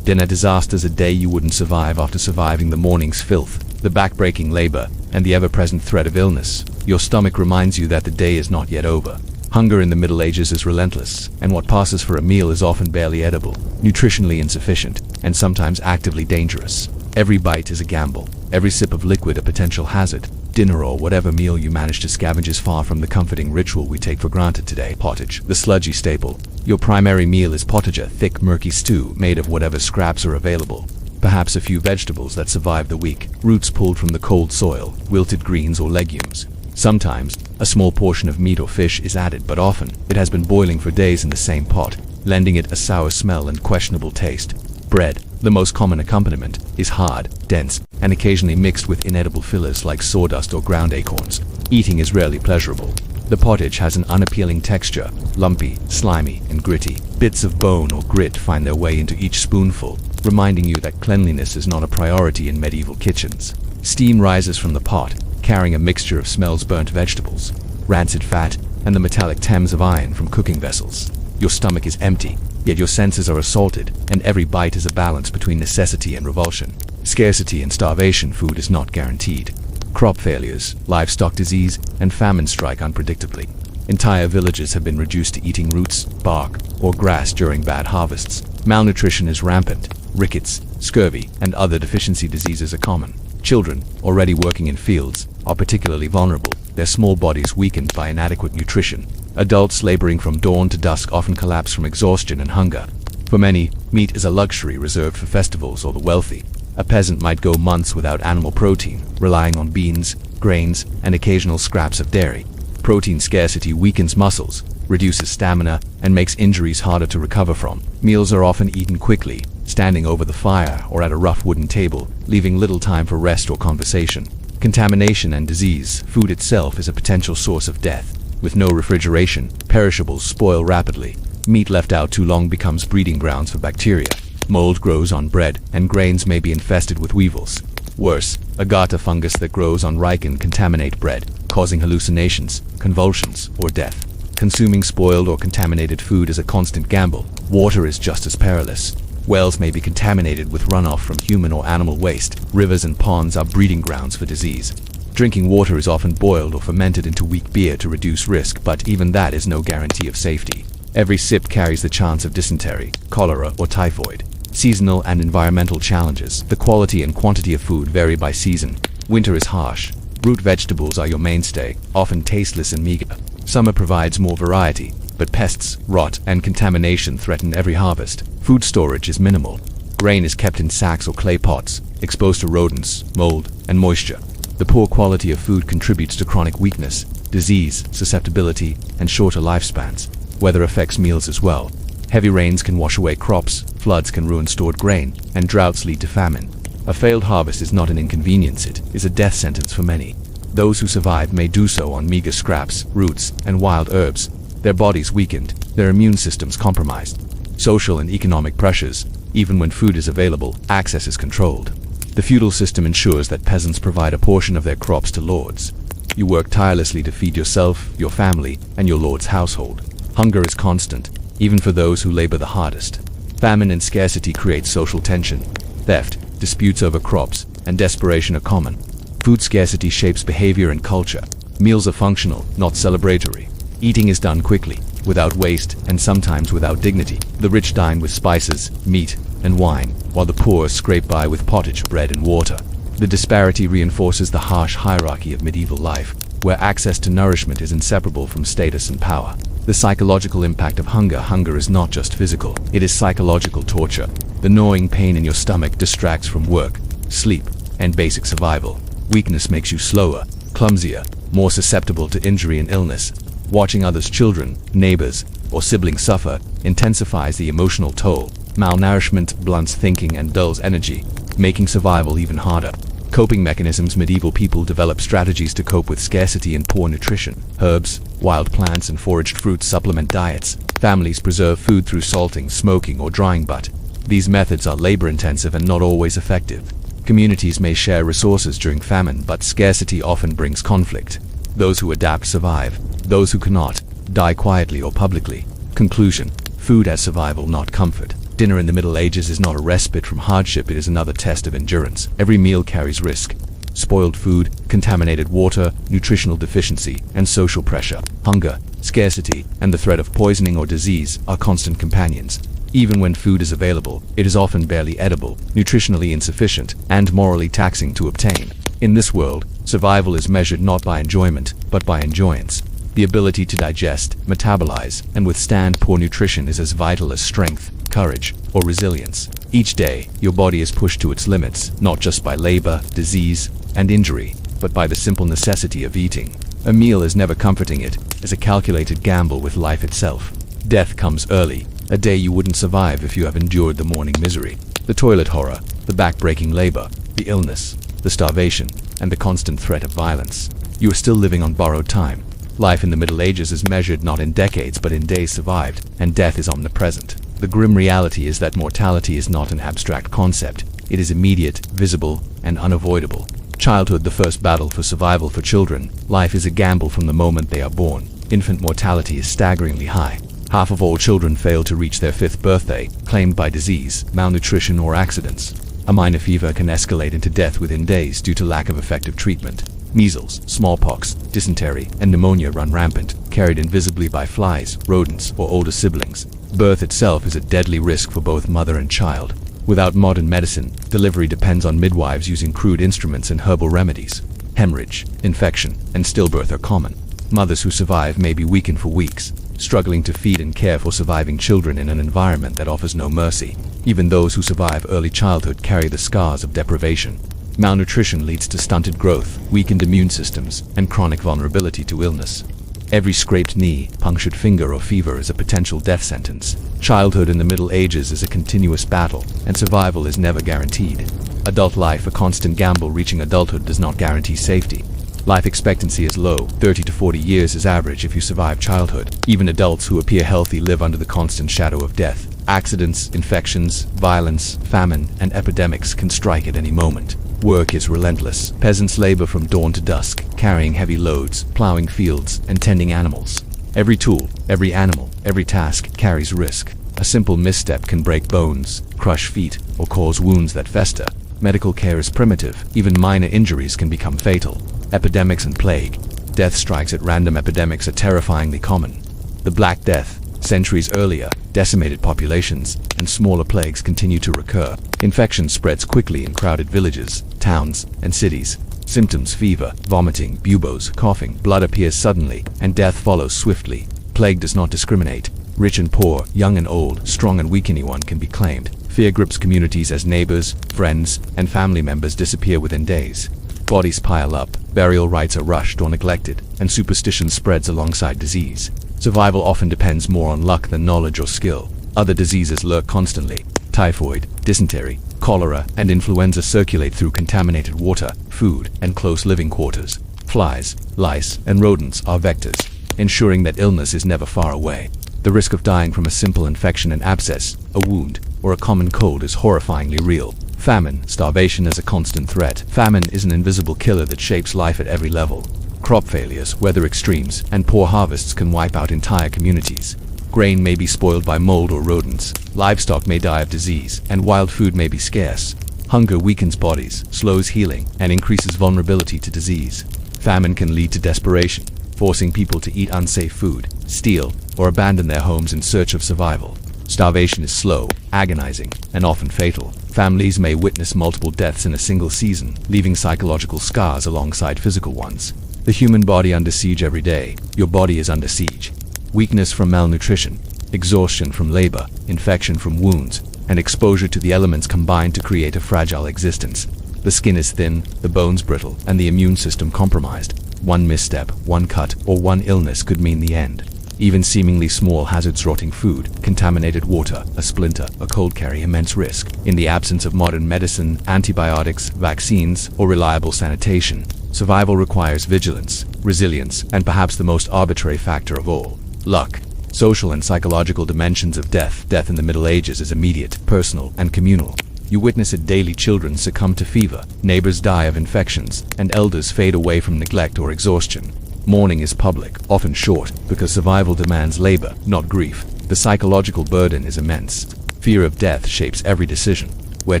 Dinner disaster's a day you wouldn't survive after surviving the morning's filth, the back-breaking labor, and the ever-present threat of illness. Your stomach reminds you that the day is not yet over. Hunger in the Middle Ages is relentless, and what passes for a meal is often barely edible, nutritionally insufficient, and sometimes actively dangerous. Every bite is a gamble, every sip of liquid a potential hazard. Dinner or whatever meal you manage to scavenge is far from the comforting ritual we take for granted today. Pottage, the sludgy staple. Your primary meal is pottage, a thick, murky stew made of whatever scraps are available. Perhaps a few vegetables that survive the week, roots pulled from the cold soil, wilted greens or legumes. Sometimes, a small portion of meat or fish is added, but often, it has been boiling for days in the same pot, lending it a sour smell and questionable taste. Bread, the most common accompaniment, is hard, dense, and occasionally mixed with inedible fillers like sawdust or ground acorns. Eating is rarely pleasurable. The pottage has an unappealing texture, lumpy, slimy, and gritty. Bits of bone or grit find their way into each spoonful, reminding you that cleanliness is not a priority in medieval kitchens. Steam rises from the pot, carrying a mixture of smells: burnt vegetables, rancid fat, and the metallic Thames of iron from cooking vessels. Your stomach is empty, yet your senses are assaulted, and every bite is a balance between necessity and revulsion. Scarcity and starvation: food is not guaranteed. Crop failures, livestock disease, and famine strike unpredictably. Entire villages have been reduced to eating roots, bark, or grass during bad harvests. Malnutrition is rampant. Rickets, scurvy, and other deficiency diseases are common. Children, already working in fields, are particularly vulnerable, their small bodies weakened by inadequate nutrition. Adults laboring from dawn to dusk often collapse from exhaustion and hunger. For many, meat is a luxury reserved for festivals or the wealthy. A peasant might go months without animal protein, relying on beans, grains, and occasional scraps of dairy. Protein scarcity weakens muscles, reduces stamina, and makes injuries harder to recover from. Meals are often eaten quickly, standing over the fire or at a rough wooden table, leaving little time for rest or conversation. Contamination and disease: food itself is a potential source of death. With no refrigeration, perishables spoil rapidly. Meat left out too long becomes breeding grounds for bacteria. Mold grows on bread, and grains may be infested with weevils. Worse, agartha fungus that grows on rye can contaminate bread, causing hallucinations, convulsions, or death. Consuming spoiled or contaminated food is a constant gamble. Water is just as perilous. Wells may be contaminated with runoff from human or animal waste. Rivers and ponds are breeding grounds for disease. Drinking water is often boiled or fermented into weak beer to reduce risk, but even that is no guarantee of safety. Every sip carries the chance of dysentery, cholera, or typhoid. Seasonal and environmental challenges: the quality and quantity of food vary by season. Winter is harsh. Root vegetables are your mainstay, often tasteless and meager. Summer provides more variety, but pests, rot, and contamination threaten every harvest. Food storage is minimal. Grain is kept in sacks or clay pots, exposed to rodents, mold, and moisture. The poor quality of food contributes to chronic weakness, disease, susceptibility, and shorter lifespans. Weather affects meals as well. Heavy rains can wash away crops, floods can ruin stored grain, and droughts lead to famine. A failed harvest is not an inconvenience, it is a death sentence for many. Those who survive may do so on meager scraps, roots, and wild herbs, their bodies weakened, their immune systems compromised. Social and economic pressures: even when food is available, access is controlled. The feudal system ensures that peasants provide a portion of their crops to lords. You work tirelessly to feed yourself, your family, and your lord's household. Hunger is constant, even for those who labor the hardest. Famine and scarcity create social tension. Theft, disputes over crops, and desperation are common. Food scarcity shapes behavior and culture. Meals are functional, not celebratory. Eating is done quickly, without waste, and sometimes without dignity. The rich dine with spices, meat, and wine, while the poor scrape by with pottage, bread, and water. The disparity reinforces the harsh hierarchy of medieval life, where access to nourishment is inseparable from status and power. The psychological impact of hunger: hunger is not just physical, it is psychological torture. The gnawing pain in your stomach distracts from work, sleep, and basic survival. Weakness makes you slower, clumsier, more susceptible to injury and illness. Watching others' children, neighbors, or siblings suffer intensifies the emotional toll. Malnourishment blunts thinking and dulls energy, making survival even harder. Coping mechanisms: medieval people developed strategies to cope with scarcity and poor nutrition. Herbs, wild plants, and foraged fruits supplement diets. Families preserve food through salting, smoking, or drying, but these methods are labor-intensive and not always effective. Communities may share resources during famine, but scarcity often brings conflict. Those who adapt survive. Those who cannot die quietly or publicly. Conclusion: food as survival, not comfort. Dinner in the Middle Ages is not a respite from hardship, it is another test of endurance. Every meal carries risk. Spoiled food, contaminated water, nutritional deficiency, and social pressure. Hunger, scarcity, and the threat of poisoning or disease are constant companions. Even when food is available, it is often barely edible, nutritionally insufficient, and morally taxing to obtain. In this world, survival is measured not by enjoyment, but by endurance. The ability to digest, metabolize, and withstand poor nutrition is as vital as strength, courage, or resilience. Each day, your body is pushed to its limits, not just by labor, disease, and injury, but by the simple necessity of eating. A meal is never comforting, it is a calculated gamble with life itself. Death comes early, a day you wouldn't survive if you have endured the morning misery. The toilet horror, the back-breaking labor, the illness, the starvation, and the constant threat of violence. You are still living on borrowed time. Life in the Middle Ages is measured not in decades but in days survived, and death is omnipresent. The grim reality is that mortality is not an abstract concept. It is immediate, visible, and unavoidable. Childhood, the first battle for survival for children. Life is a gamble from the moment they are born. Infant mortality is staggeringly high. Half of all children fail to reach their 5th birthday, claimed by disease, malnutrition, or accidents. A minor fever can escalate into death within days due to lack of effective treatment. Measles, smallpox, dysentery, and pneumonia run rampant, carried invisibly by flies, rodents, or older siblings. Birth itself is a deadly risk for both mother and child. Without modern medicine, delivery depends on midwives using crude instruments and herbal remedies. Hemorrhage, infection, and stillbirth are common. Mothers who survive may be weakened for weeks, struggling to feed and care for surviving children in an environment that offers no mercy. Even those who survive early childhood carry the scars of deprivation. Malnutrition leads to stunted growth, weakened immune systems, and chronic vulnerability to illness. Every scraped knee, punctured finger, or fever is a potential death sentence. Childhood in the Middle Ages is a continuous battle, and survival is never guaranteed. Adult life, a constant gamble. Reaching adulthood does not guarantee safety. Life expectancy is low, 30 to 40 years is average if you survive childhood. Even adults who appear healthy live under the constant shadow of death. Accidents, infections, violence, famine, and epidemics can strike at any moment. Work is relentless. Peasants labor from dawn to dusk, carrying heavy loads, plowing fields, and tending animals. Every tool, every animal, every task carries risk. A simple misstep can break bones, crush feet, or cause wounds that fester. Medical care is primitive. Even minor injuries can become fatal. Epidemics and plague. Death strikes at random. Epidemics are terrifyingly common. The Black Death, centuries earlier, decimated populations, and smaller plagues continue to recur. Infection spreads quickly in crowded villages, towns, and cities. Symptoms: fever, vomiting, buboes, coughing. Blood appears suddenly, and death follows swiftly. Plague does not discriminate. Rich and poor, young and old, strong and weak, anyone can be claimed. Fear grips communities as neighbors, friends, and family members disappear within days. Bodies pile up, burial rites are rushed or neglected, and superstition spreads alongside disease. Survival often depends more on luck than knowledge or skill. Other diseases lurk constantly. Typhoid, dysentery, cholera, and influenza circulate through contaminated water, food, and close living quarters. Flies, lice, and rodents are vectors, ensuring that illness is never far away. The risk of dying from a simple infection, an abscess, a wound, or a common cold is horrifyingly real. Famine, starvation is a constant threat. Famine is an invisible killer that shapes life at every level. Crop failures, weather extremes, and poor harvests can wipe out entire communities. Grain may be spoiled by mold or rodents. Livestock may die of disease, and wild food may be scarce. Hunger weakens bodies, slows healing, and increases vulnerability to disease. Famine can lead to desperation, forcing people to eat unsafe food, steal, or abandon their homes in search of survival. Starvation is slow, agonizing, and often fatal. Families may witness multiple deaths in a single season, leaving psychological scars alongside physical ones. The human body under siege every day. Your body is under siege. Weakness from malnutrition, exhaustion from labor, infection from wounds, and exposure to the elements combine to create a fragile existence. The skin is thin, the bones brittle, and the immune system compromised. One misstep, one cut, or one illness could mean the end. Even seemingly small hazards: rotting food, contaminated water, a splinter, a cold, carry immense risk. In the absence of modern medicine, antibiotics, vaccines, or reliable sanitation, survival requires vigilance, resilience, and perhaps the most arbitrary factor of all: luck. Social and psychological dimensions of death. Death in the Middle Ages is immediate, personal, and communal. You witness it daily. Children succumb to fever, neighbors die of infections, and elders fade away from neglect or exhaustion. Mourning is public, often short, because survival demands labor, not grief. The psychological burden is immense. Fear of death shapes every decision. Where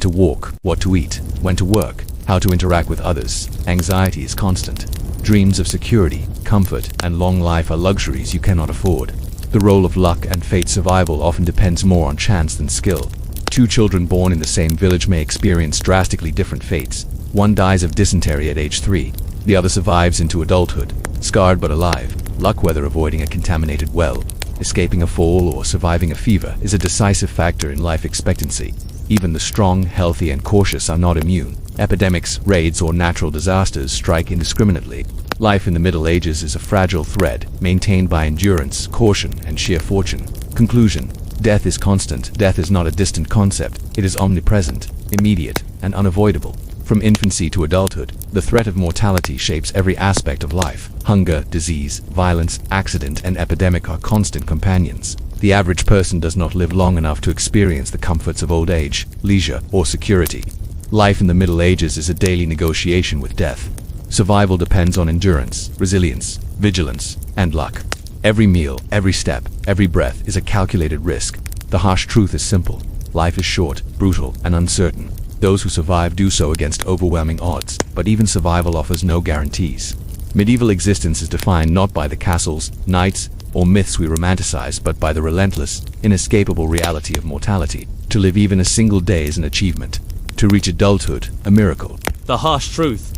to walk, what to eat, when to work, how to interact with others. Anxiety is constant. Dreams of security, comfort, and long life are luxuries you cannot afford. The role of luck and fate's survival often depends more on chance than skill. Two children born in the same village may experience drastically different fates. One dies of dysentery at age 3. The other survives into adulthood, scarred but alive. Luck, whether avoiding a contaminated well, escaping a fall, or surviving a fever, is a decisive factor in life expectancy. Even the strong, healthy, and cautious are not immune. Epidemics, raids, or natural disasters strike indiscriminately. Life in the Middle Ages is a fragile thread, maintained by endurance, caution, and sheer fortune. Conclusion: death is constant. Death is not a distant concept. It is omnipresent, immediate, and unavoidable. From infancy to adulthood, the threat of mortality shapes every aspect of life. Hunger, disease, violence, accident, and epidemic are constant companions. The average person does not live long enough to experience the comforts of old age, leisure, or security. Life in the Middle Ages is a daily negotiation with death. Survival depends on endurance, resilience, vigilance, and luck. Every meal, every step, every breath is a calculated risk. The harsh truth is simple. Life is short, brutal, and uncertain. Those who survive do so against overwhelming odds, but even survival offers no guarantees. Medieval existence is defined not by the castles, knights, or myths we romanticize, but by the relentless, inescapable reality of mortality. To live even a single day is an achievement. To reach adulthood, a miracle. The harsh truth.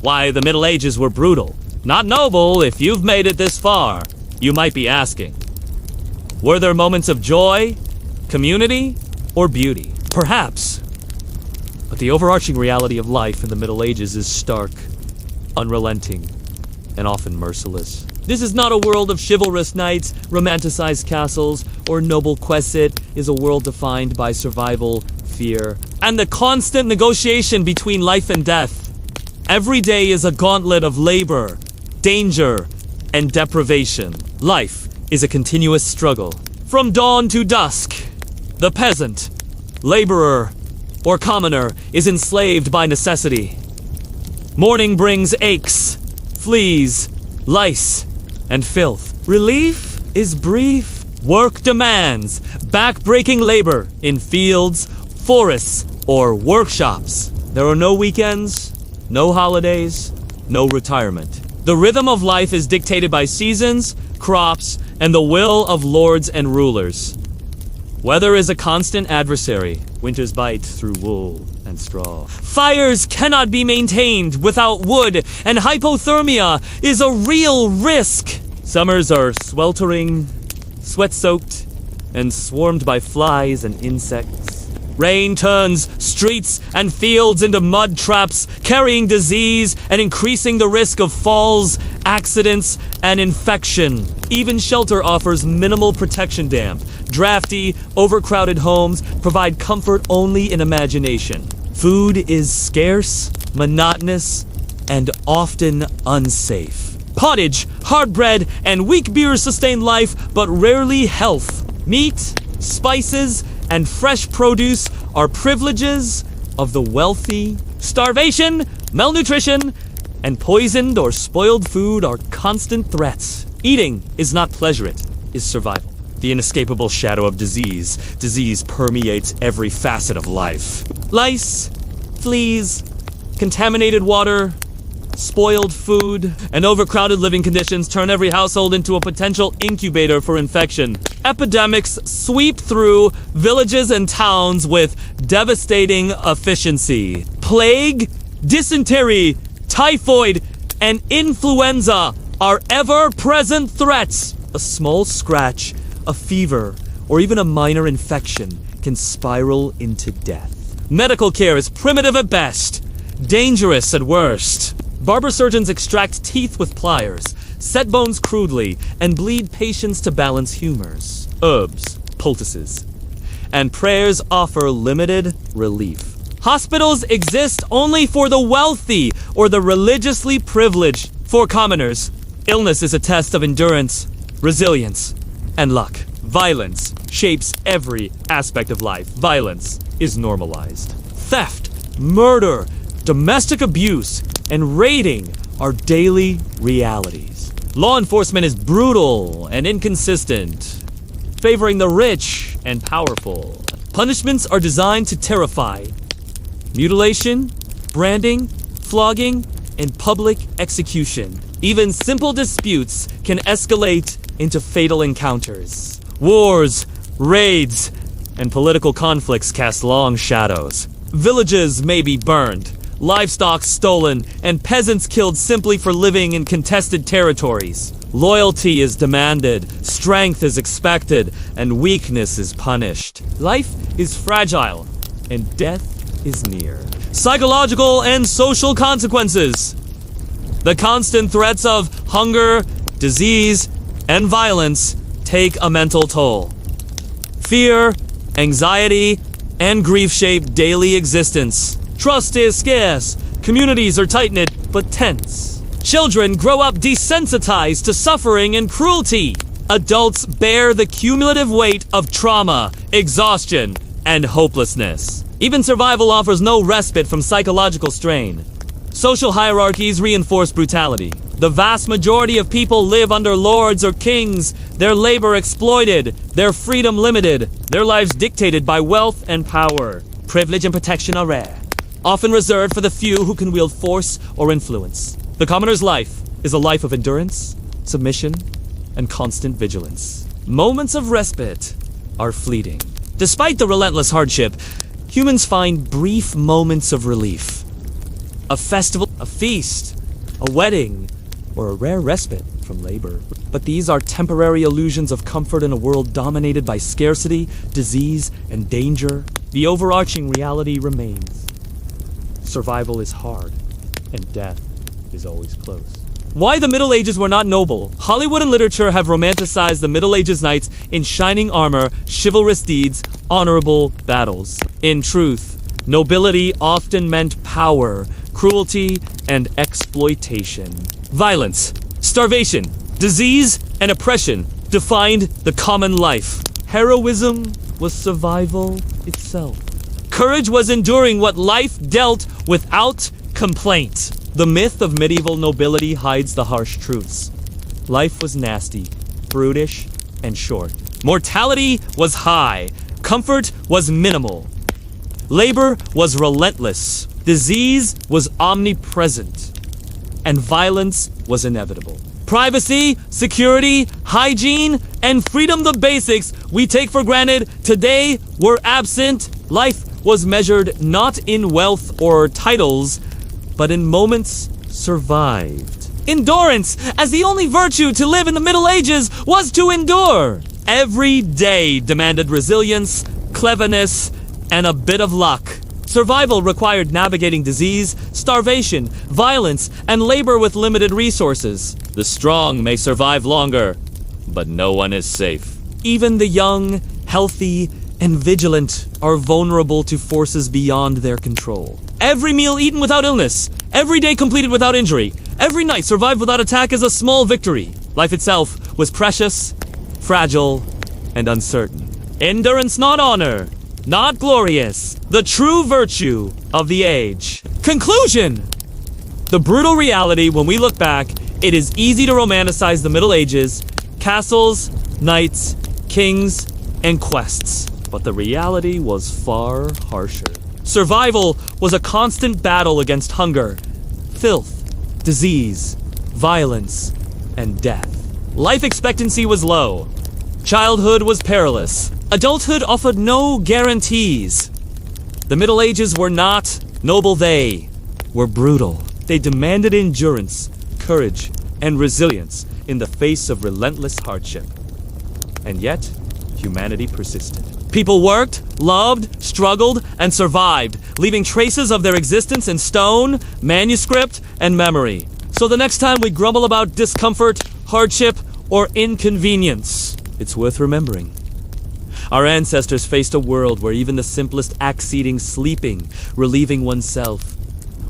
Why the Middle Ages were brutal. Not noble. If you've made it this far, you might be asking, were there moments of joy, community, or beauty? Perhaps. But the overarching reality of life in the Middle Ages is stark, unrelenting, and often merciless. This is not a world of chivalrous knights, romanticized castles, or noble quests. It is a world defined by survival, fear, and the constant negotiation between life and death. Every day is a gauntlet of labor, danger, and deprivation. Life is a continuous struggle. From dawn to dusk, the peasant, laborer, or commoner is enslaved by necessity. Morning brings aches, fleas, lice, and filth. Relief is brief. Work demands back-breaking labor in fields, forests, or workshops. There are no weekends, no holidays, no retirement. The rhythm of life is dictated by seasons, crops, and the will of lords and rulers. Weather is a constant adversary. Winters bite through wool and straw. Fires cannot be maintained without wood, and hypothermia is a real risk. Summers are sweltering, sweat-soaked, and swarmed by flies and insects. Rain turns streets and fields into mud traps, carrying disease and increasing the risk of falls, accidents, and infection. Even shelter offers minimal protection. Damp, drafty, overcrowded homes provide comfort only in imagination. Food is scarce, monotonous, and often unsafe. Pottage, hard bread, and weak beers sustain life, but rarely health. Meat, spices, and fresh produce are privileges of the wealthy. Starvation, malnutrition, and poisoned or spoiled food are constant threats. Eating is not pleasure, it is survival. The inescapable shadow of disease. Disease permeates every facet of life. Lice, fleas, contaminated water, spoiled food, and overcrowded living conditions turn every household into a potential incubator for infection. Epidemics sweep through villages and towns with devastating efficiency. Plague, dysentery, typhoid, and influenza are ever-present threats. A small scratch, a fever, or even a minor infection can spiral into death. Medical care is primitive at best, dangerous at worst. Barber surgeons extract teeth with pliers, set bones crudely, and bleed patients to balance humors. Herbs, poultices, and prayers offer limited relief. Hospitals exist only for the wealthy or the religiously privileged. For commoners, illness is a test of endurance, resilience, and luck. Violence shapes every aspect of life. Violence is normalized. Theft, murder, domestic abuse, and raiding are daily realities. Law enforcement is brutal and inconsistent, favoring the rich and powerful. Punishments are designed to terrify. Mutilation, branding, flogging, and public execution. Even simple disputes can escalate into fatal encounters. Wars, raids, and political conflicts cast long shadows. Villages may be burned, livestock stolen, and peasants killed simply for living in contested territories. Loyalty is demanded, strength is expected, and weakness is punished. Life is fragile, and death is near. Psychological and social consequences. The constant threats of hunger, disease, and violence take a mental toll. Fear, anxiety, and grief shape daily existence. Trust is scarce, communities are tight-knit but tense. Children grow up desensitized to suffering and cruelty. Adults bear the cumulative weight of trauma, exhaustion, and hopelessness. Even survival offers no respite from psychological strain. Social hierarchies reinforce brutality. The vast majority of people live under lords or kings, their labor exploited, their freedom limited, their lives dictated by wealth and power. Privilege and protection are rare, often reserved for the few who can wield force or influence. The commoner's life is a life of endurance, submission, and constant vigilance. Moments of respite are fleeting. Despite the relentless hardship, humans find brief moments of relief. A festival, a feast, a wedding, or a rare respite from labor. But these are temporary illusions of comfort in a world dominated by scarcity, disease, and danger. The overarching reality remains. Survival is hard, and death is always close. Why the Middle Ages were not noble. Hollywood and literature have romanticized the Middle Ages knights in shining armor, chivalrous deeds, honorable battles. In truth, nobility often meant power, cruelty, and exploitation. Violence, starvation, disease, and oppression defined the common life. Heroism was survival itself. Courage was enduring what life dealt without complaint. The myth of medieval nobility hides the harsh truths. Life was nasty, brutish, and short. Mortality was high. Comfort was minimal. Labor was relentless. Disease was omnipresent. And violence was inevitable. Privacy, security, hygiene, and freedom, the basics we take for granted today, were absent. Life was measured not in wealth or titles, but in moments survived. Endurance, as the only virtue to live in the Middle Ages, was to endure. Every day demanded resilience, cleverness, and a bit of luck. Survival required navigating disease, starvation, violence, and labor with limited resources. The strong may survive longer, but no one is safe. Even the young, healthy, and vigilant are vulnerable to forces beyond their control. Every meal eaten without illness, every day completed without injury, every night survived without attack is a small victory. Life itself was precious, fragile, and uncertain. Endurance, not honor, not glorious, the true virtue of the age. Conclusion! The brutal reality, when we look back, it is easy to romanticize the Middle Ages, castles, knights, kings, and quests. But the reality was far harsher. Survival was a constant battle against hunger, filth, disease, violence, and death. Life expectancy was low. Childhood was perilous. Adulthood offered no guarantees. The Middle Ages were not noble, they were brutal. They demanded endurance, courage, and resilience in the face of relentless hardship. And yet, humanity persisted. People worked, loved, struggled, and survived, leaving traces of their existence in stone, manuscript, and memory. So the next time we grumble about discomfort, hardship, or inconvenience, it's worth remembering. Our ancestors faced a world where even the simplest acts, eating, sleeping, relieving oneself,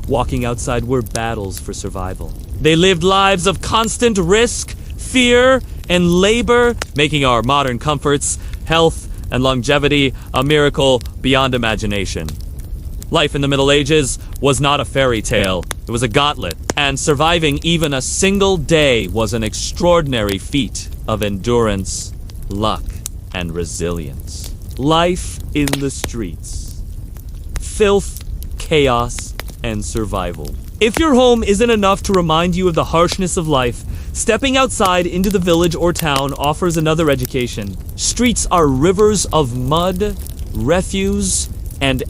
walking outside, were battles for survival. They lived lives of constant risk, fear, and labor, making our modern comforts, health, and longevity a miracle beyond imagination. Life in the Middle Ages was not a fairy tale. It was a gauntlet, and surviving even a single day was an extraordinary feat of endurance, luck, and resilience. Life in the streets. Filth, chaos, and survival. If your home isn't enough to remind you of the harshness of life, stepping outside into the village or town offers another education. Streets are rivers of mud, refuse, and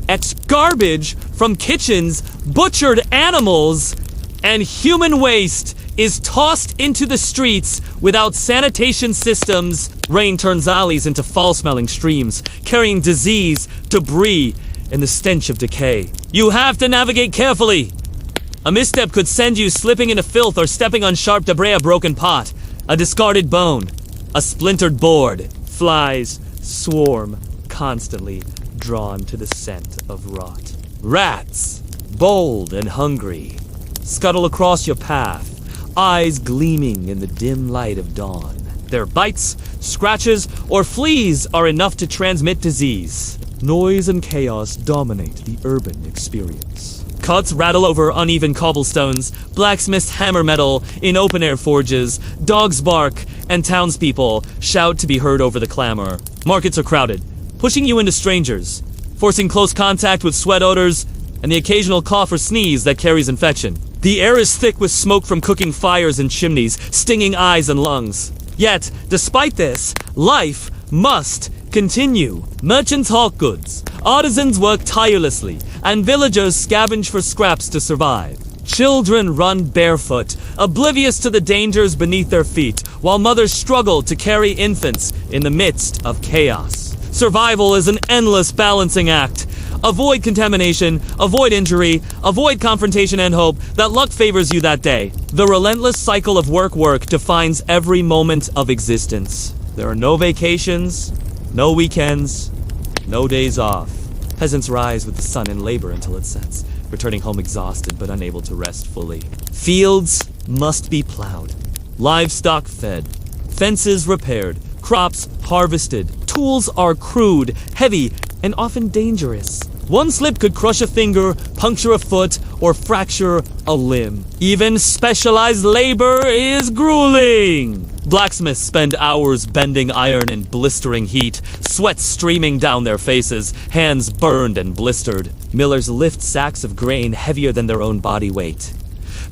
garbage from kitchens, butchered animals, and human waste is tossed into the streets without sanitation systems. Rain turns alleys into foul-smelling streams, carrying disease, debris, and the stench of decay. You have to navigate carefully. A misstep could send you slipping into filth or stepping on sharp debris, a broken pot, a discarded bone, a splintered board. Flies swarm constantly, drawn to the scent of rot. Rats, bold and hungry, scuttle across your path, eyes gleaming in the dim light of dawn. Their bites, scratches, or fleas are enough to transmit disease. Noise and chaos dominate the urban experience. Cuts rattle over uneven cobblestones, blacksmiths hammer metal in open-air forges, dogs bark, and townspeople shout to be heard over the clamor. Markets are crowded, pushing you into strangers, forcing close contact with sweat odors and the occasional cough or sneeze that carries infection. The air is thick with smoke from cooking fires and chimneys, stinging eyes and lungs. Yet, despite this, life must continue. Merchants hawk goods, artisans work tirelessly, and villagers scavenge for scraps to survive. Children run barefoot, oblivious to the dangers beneath their feet, while mothers struggle to carry infants in the midst of chaos. Survival is an endless balancing act. Avoid contamination, avoid injury, avoid confrontation, and hope that luck favors you that day. The relentless cycle of work defines every moment of existence. There are no vacations, no weekends, no days off. Peasants rise with the sun in labor until it sets, returning home exhausted but unable to rest fully. Fields must be plowed, livestock fed, fences repaired, crops harvested. Tools are crude, heavy, and often dangerous. One slip could crush a finger, puncture a foot, or fracture a limb. Even specialized labor is grueling. Blacksmiths spend hours bending iron in blistering heat, sweat streaming down their faces, hands burned and blistered. Millers lift sacks of grain heavier than their own body weight,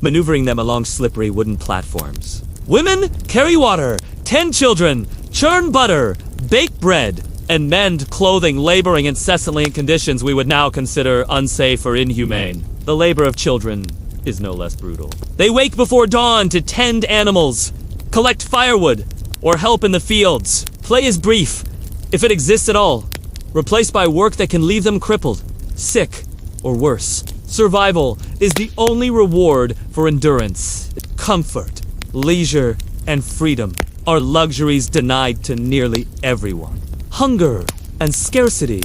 maneuvering them along slippery wooden platforms. Women carry water, tend children, churn butter, bake bread, and mend clothing, laboring incessantly in conditions we would now consider unsafe or inhumane. The labor of children is no less brutal. They wake before dawn to tend animals, collect firewood, or help in the fields. Play is brief, if it exists at all, replaced by work that can leave them crippled, sick, or worse. Survival is the only reward for endurance. Comfort, leisure, and freedom are luxuries denied to nearly everyone. Hunger and scarcity,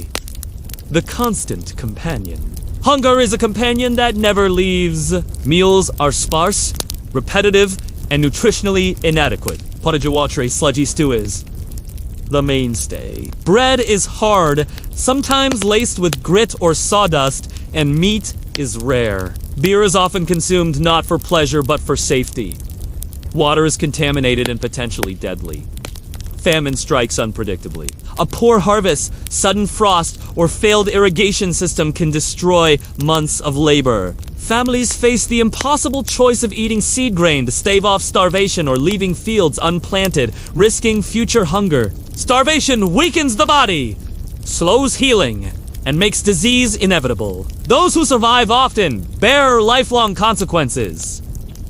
the constant companion. Hunger is a companion that never leaves. Meals are sparse, repetitive, and nutritionally inadequate. Porridge watery sludgy stew is the mainstay. Bread is hard, sometimes laced with grit or sawdust, and meat is rare. Beer is often consumed not for pleasure but for safety. Water is contaminated and potentially deadly. Famine strikes unpredictably. A poor harvest, sudden frost, or failed irrigation system can destroy months of labor. Families face the impossible choice of eating seed grain to stave off starvation or leaving fields unplanted, risking future hunger. Starvation weakens the body, slows healing, and makes disease inevitable. Those who survive often bear lifelong consequences.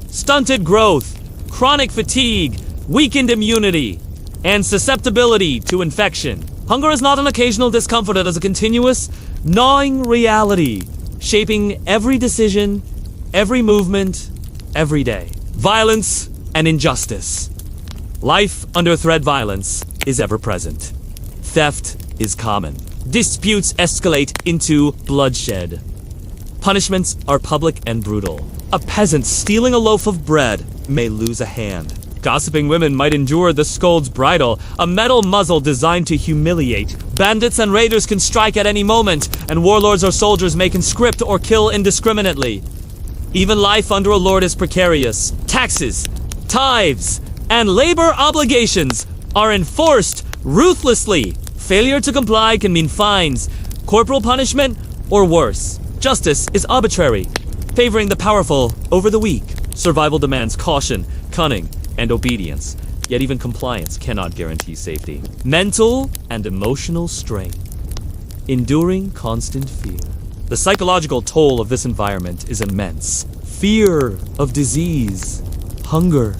Stunted growth, chronic fatigue, weakened immunity, and susceptibility to infection. Hunger is not an occasional discomfort, it is a continuous, gnawing reality, shaping every decision, every movement, every day. Violence and injustice. Life under threat violence is ever present. Theft is common. Disputes escalate into bloodshed. Punishments are public and brutal. A peasant stealing a loaf of bread may lose a hand. Gossiping women might endure the scold's bridle, a metal muzzle designed to humiliate. Bandits and raiders can strike at any moment, and warlords or soldiers may conscript or kill indiscriminately. Even life under a lord is precarious. Taxes, tithes, and labor obligations are enforced ruthlessly. Failure to comply can mean fines, corporal punishment, or worse. Justice is arbitrary, favoring the powerful over the weak. Survival demands caution, cunning, and obedience, yet even compliance cannot guarantee safety. Mental and emotional strain. Enduring constant fear. The psychological toll of this environment is immense. Fear of disease, hunger,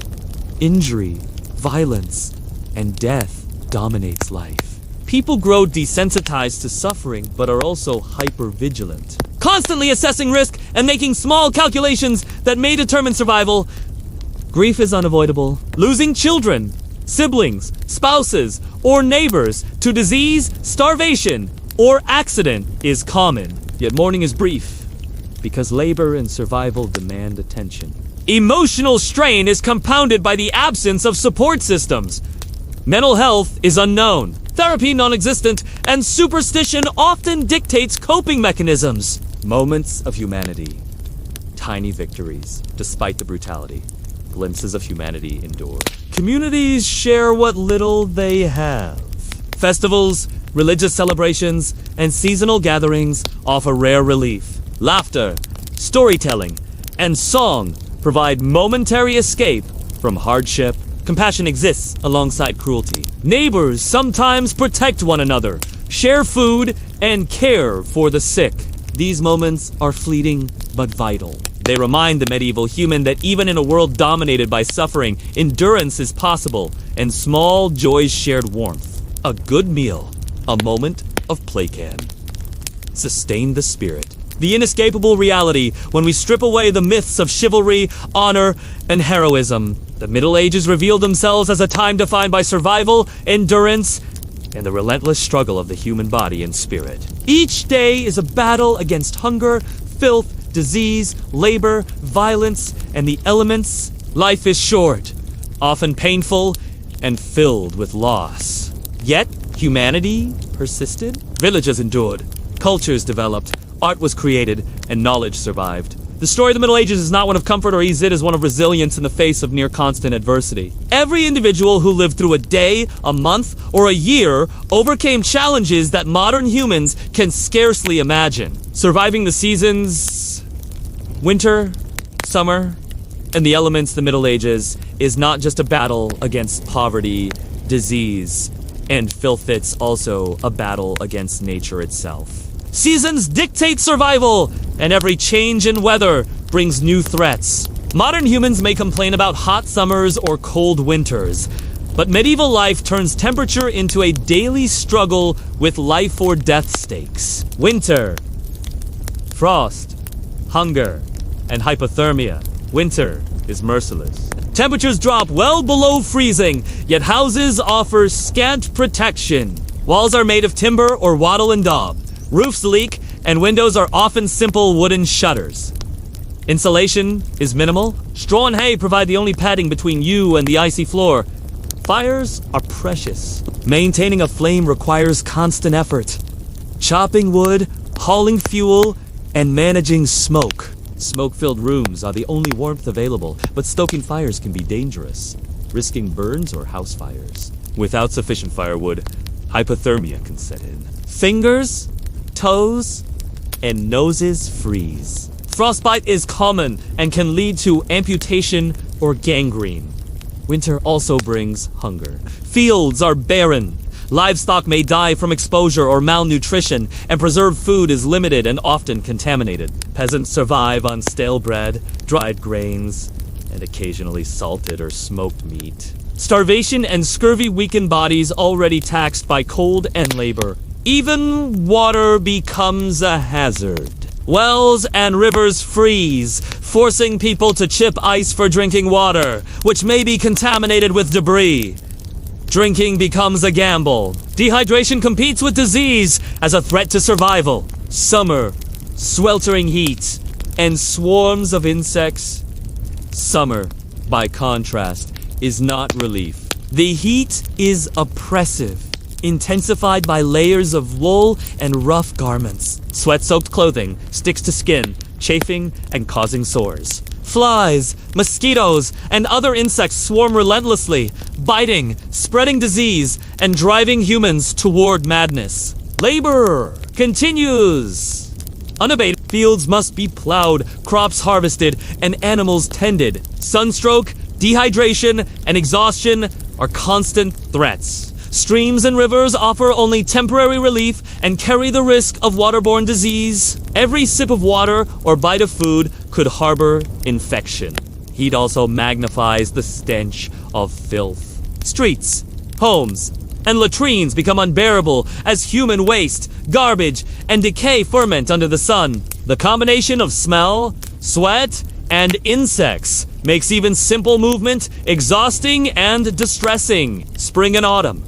injury, violence, and death dominates life. People grow desensitized to suffering, but are also hyper-vigilant, constantly assessing risk and making small calculations that may determine survival. Grief is unavoidable. Losing children, siblings, spouses, or neighbors to disease, starvation, or accident is common. Yet mourning is brief, because labor and survival demand attention. Emotional strain is compounded by the absence of support systems. Mental health is unknown, therapy non-existent, and superstition often dictates coping mechanisms. Moments of humanity. Tiny victories, despite the brutality. Glimpses of humanity endured. Communities share what little they have. Festivals, religious celebrations, and seasonal gatherings offer rare relief. Laughter, storytelling, and song provide momentary escape from hardship. Compassion exists alongside cruelty. Neighbors sometimes protect one another, share food, and care for the sick. These moments are fleeting but vital. They remind the medieval human that even in a world dominated by suffering, endurance is possible, and small joys shared warmth. A good meal, a moment of play can sustain the spirit. The inescapable reality when we strip away the myths of chivalry, honor, and heroism. The Middle Ages reveal themselves as a time defined by survival, endurance, and the relentless struggle of the human body and spirit. Each day is a battle against hunger, filth, disease, labor, violence, and the elements. Life is short, often painful, and filled with loss. Yet, humanity persisted. Villages endured, cultures developed, art was created, and knowledge survived. The story of the Middle Ages is not one of comfort or ease, it is one of resilience in the face of near constant adversity. Every individual who lived through a day, a month, or a year overcame challenges that modern humans can scarcely imagine. Surviving the seasons, winter, summer, and the elements of the Middle Ages is not just a battle against poverty, disease, and filth, it's also a battle against nature itself. Seasons dictate survival, and every change in weather brings new threats. Modern humans may complain about hot summers or cold winters, but medieval life turns temperature into a daily struggle with life or death stakes. Winter, frost, hunger, and hypothermia. Winter is merciless. Temperatures drop well below freezing, yet houses offer scant protection. Walls are made of timber or wattle and daub. Roofs leak, and windows are often simple wooden shutters. Insulation is minimal. Straw and hay provide the only padding between you and the icy floor. Fires are precious. Maintaining a flame requires constant effort. Chopping wood, hauling fuel, and managing smoke. Smoke-filled rooms are the only warmth available, but stoking fires can be dangerous, risking burns or house fires. Without sufficient firewood, hypothermia can set in. Fingers, toes, and noses freeze. Frostbite is common and can lead to amputation or gangrene. Winter also brings hunger. Fields are barren. Livestock may die from exposure or malnutrition, and preserved food is limited and often contaminated. Peasants survive on stale bread, dried grains, and occasionally salted or smoked meat. Starvation and scurvy weaken bodies already taxed by cold and labor. Even water becomes a hazard. Wells and rivers freeze, forcing people to chip ice for drinking water, which may be contaminated with debris. Drinking becomes a gamble. Dehydration competes with disease as a threat to survival. Summer, sweltering heat, and swarms of insects. Summer, by contrast, is not relief. The heat is oppressive, intensified by layers of wool and rough garments. Sweat-soaked clothing sticks to skin, chafing and causing sores. Flies, mosquitoes, and other insects swarm relentlessly, biting, spreading disease, and driving humans toward madness. Labor continues. Unabated fields must be plowed, crops harvested, and animals tended. Sunstroke, dehydration, and exhaustion are constant threats. Streams and rivers offer only temporary relief and carry the risk of waterborne disease. Every sip of water or bite of food could harbor infection. Heat also magnifies the stench of filth. Streets, homes, and latrines become unbearable as human waste, garbage, and decay ferment under the sun. The combination of smell, sweat, and insects makes even simple movement exhausting and distressing. Spring and autumn.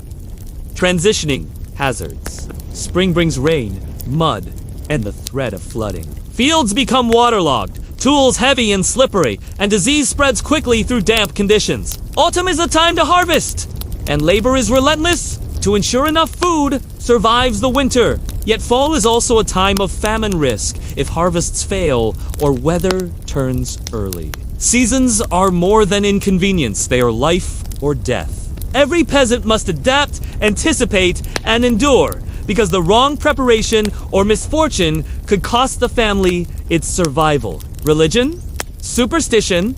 Transitioning hazards. Spring brings rain, mud, and the threat of flooding. Fields become waterlogged, tools heavy and slippery, and disease spreads quickly through damp conditions. Autumn is a time to harvest, and labor is relentless to ensure enough food survives the winter. Yet fall is also a time of famine risk if harvests fail or weather turns early. Seasons are more than inconvenience, they are life or death. Every peasant must adapt, anticipate, and endure, because the wrong preparation or misfortune could cost the family its survival. Religion, superstition,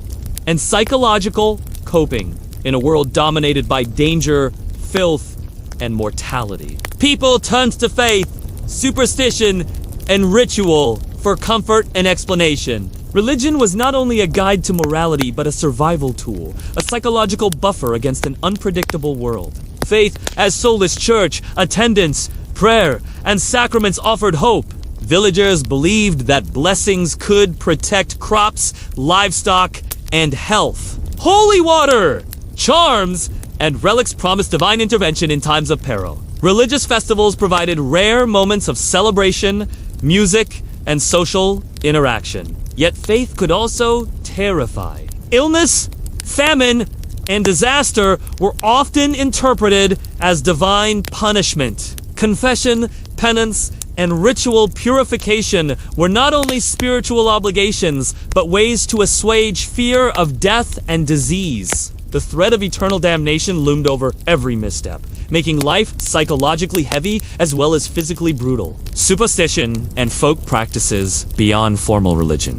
and psychological coping in a world dominated by danger, filth, and mortality. People turned to faith, superstition, and ritual for comfort and explanation. Religion was not only a guide to morality, but a survival tool, a psychological buffer against an unpredictable world. Faith as soulless church, attendance, prayer, and sacraments offered hope. Villagers believed that blessings could protect crops, livestock, and health. Holy water, charms, and relics promised divine intervention in times of peril. Religious festivals provided rare moments of celebration, music, and social interaction. Yet faith could also terrify. Illness, famine, and disaster were often interpreted as divine punishment. Confession, penance, and ritual purification were not only spiritual obligations, but ways to assuage fear of death and disease. The threat of eternal damnation loomed over every misstep, making life psychologically heavy as well as physically brutal. Superstition and folk practices beyond formal religion.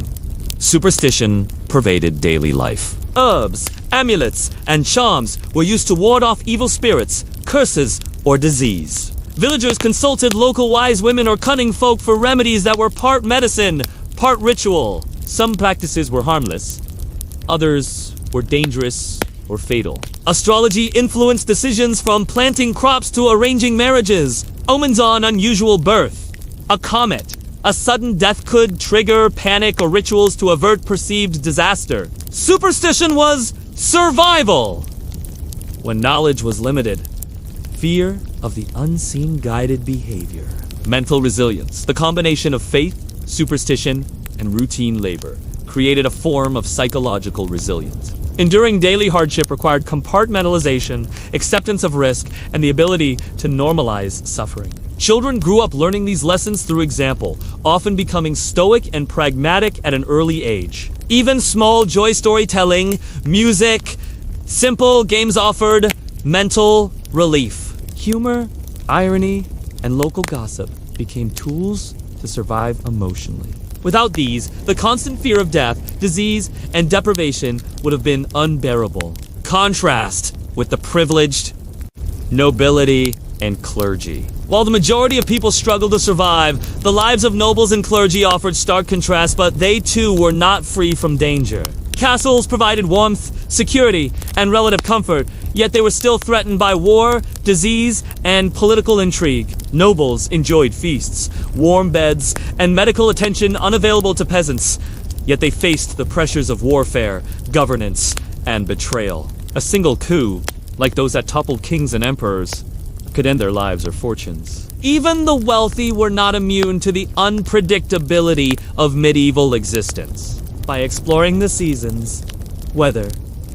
Superstition pervaded daily life. Herbs, amulets, and charms were used to ward off evil spirits, curses, or disease. Villagers consulted local wise women or cunning folk for remedies that were part medicine, part ritual. Some practices were harmless, others were dangerous or fatal. Astrology influenced decisions from planting crops to arranging marriages. Omens on unusual birth. A comet. A sudden death could trigger panic or rituals to avert perceived disaster. Superstition was survival. When knowledge was limited, fear of the unseen guided behavior. Mental resilience. The combination of faith, superstition, and routine labor created a form of psychological resilience. Enduring daily hardship required compartmentalization, acceptance of risk, and the ability to normalize suffering. Children grew up learning these lessons through example, often becoming stoic and pragmatic at an early age. Even small joy storytelling, music, simple games offered mental relief. Humor, irony, and local gossip became tools to survive emotionally. Without these, the constant fear of death, disease, and deprivation would have been unbearable. Contrast with the privileged, nobility, and clergy. While the majority of people struggled to survive, the lives of nobles and clergy offered stark contrast, but they too were not free from danger. Castles provided warmth, security, and relative comfort, yet they were still threatened by war, disease, and political intrigue. Nobles enjoyed feasts, warm beds, and medical attention unavailable to peasants, yet they faced the pressures of warfare, governance, and betrayal. A single coup, like those that toppled kings and emperors, could end their lives or fortunes. Even the wealthy were not immune to the unpredictability of medieval existence. By exploring the seasons, weather,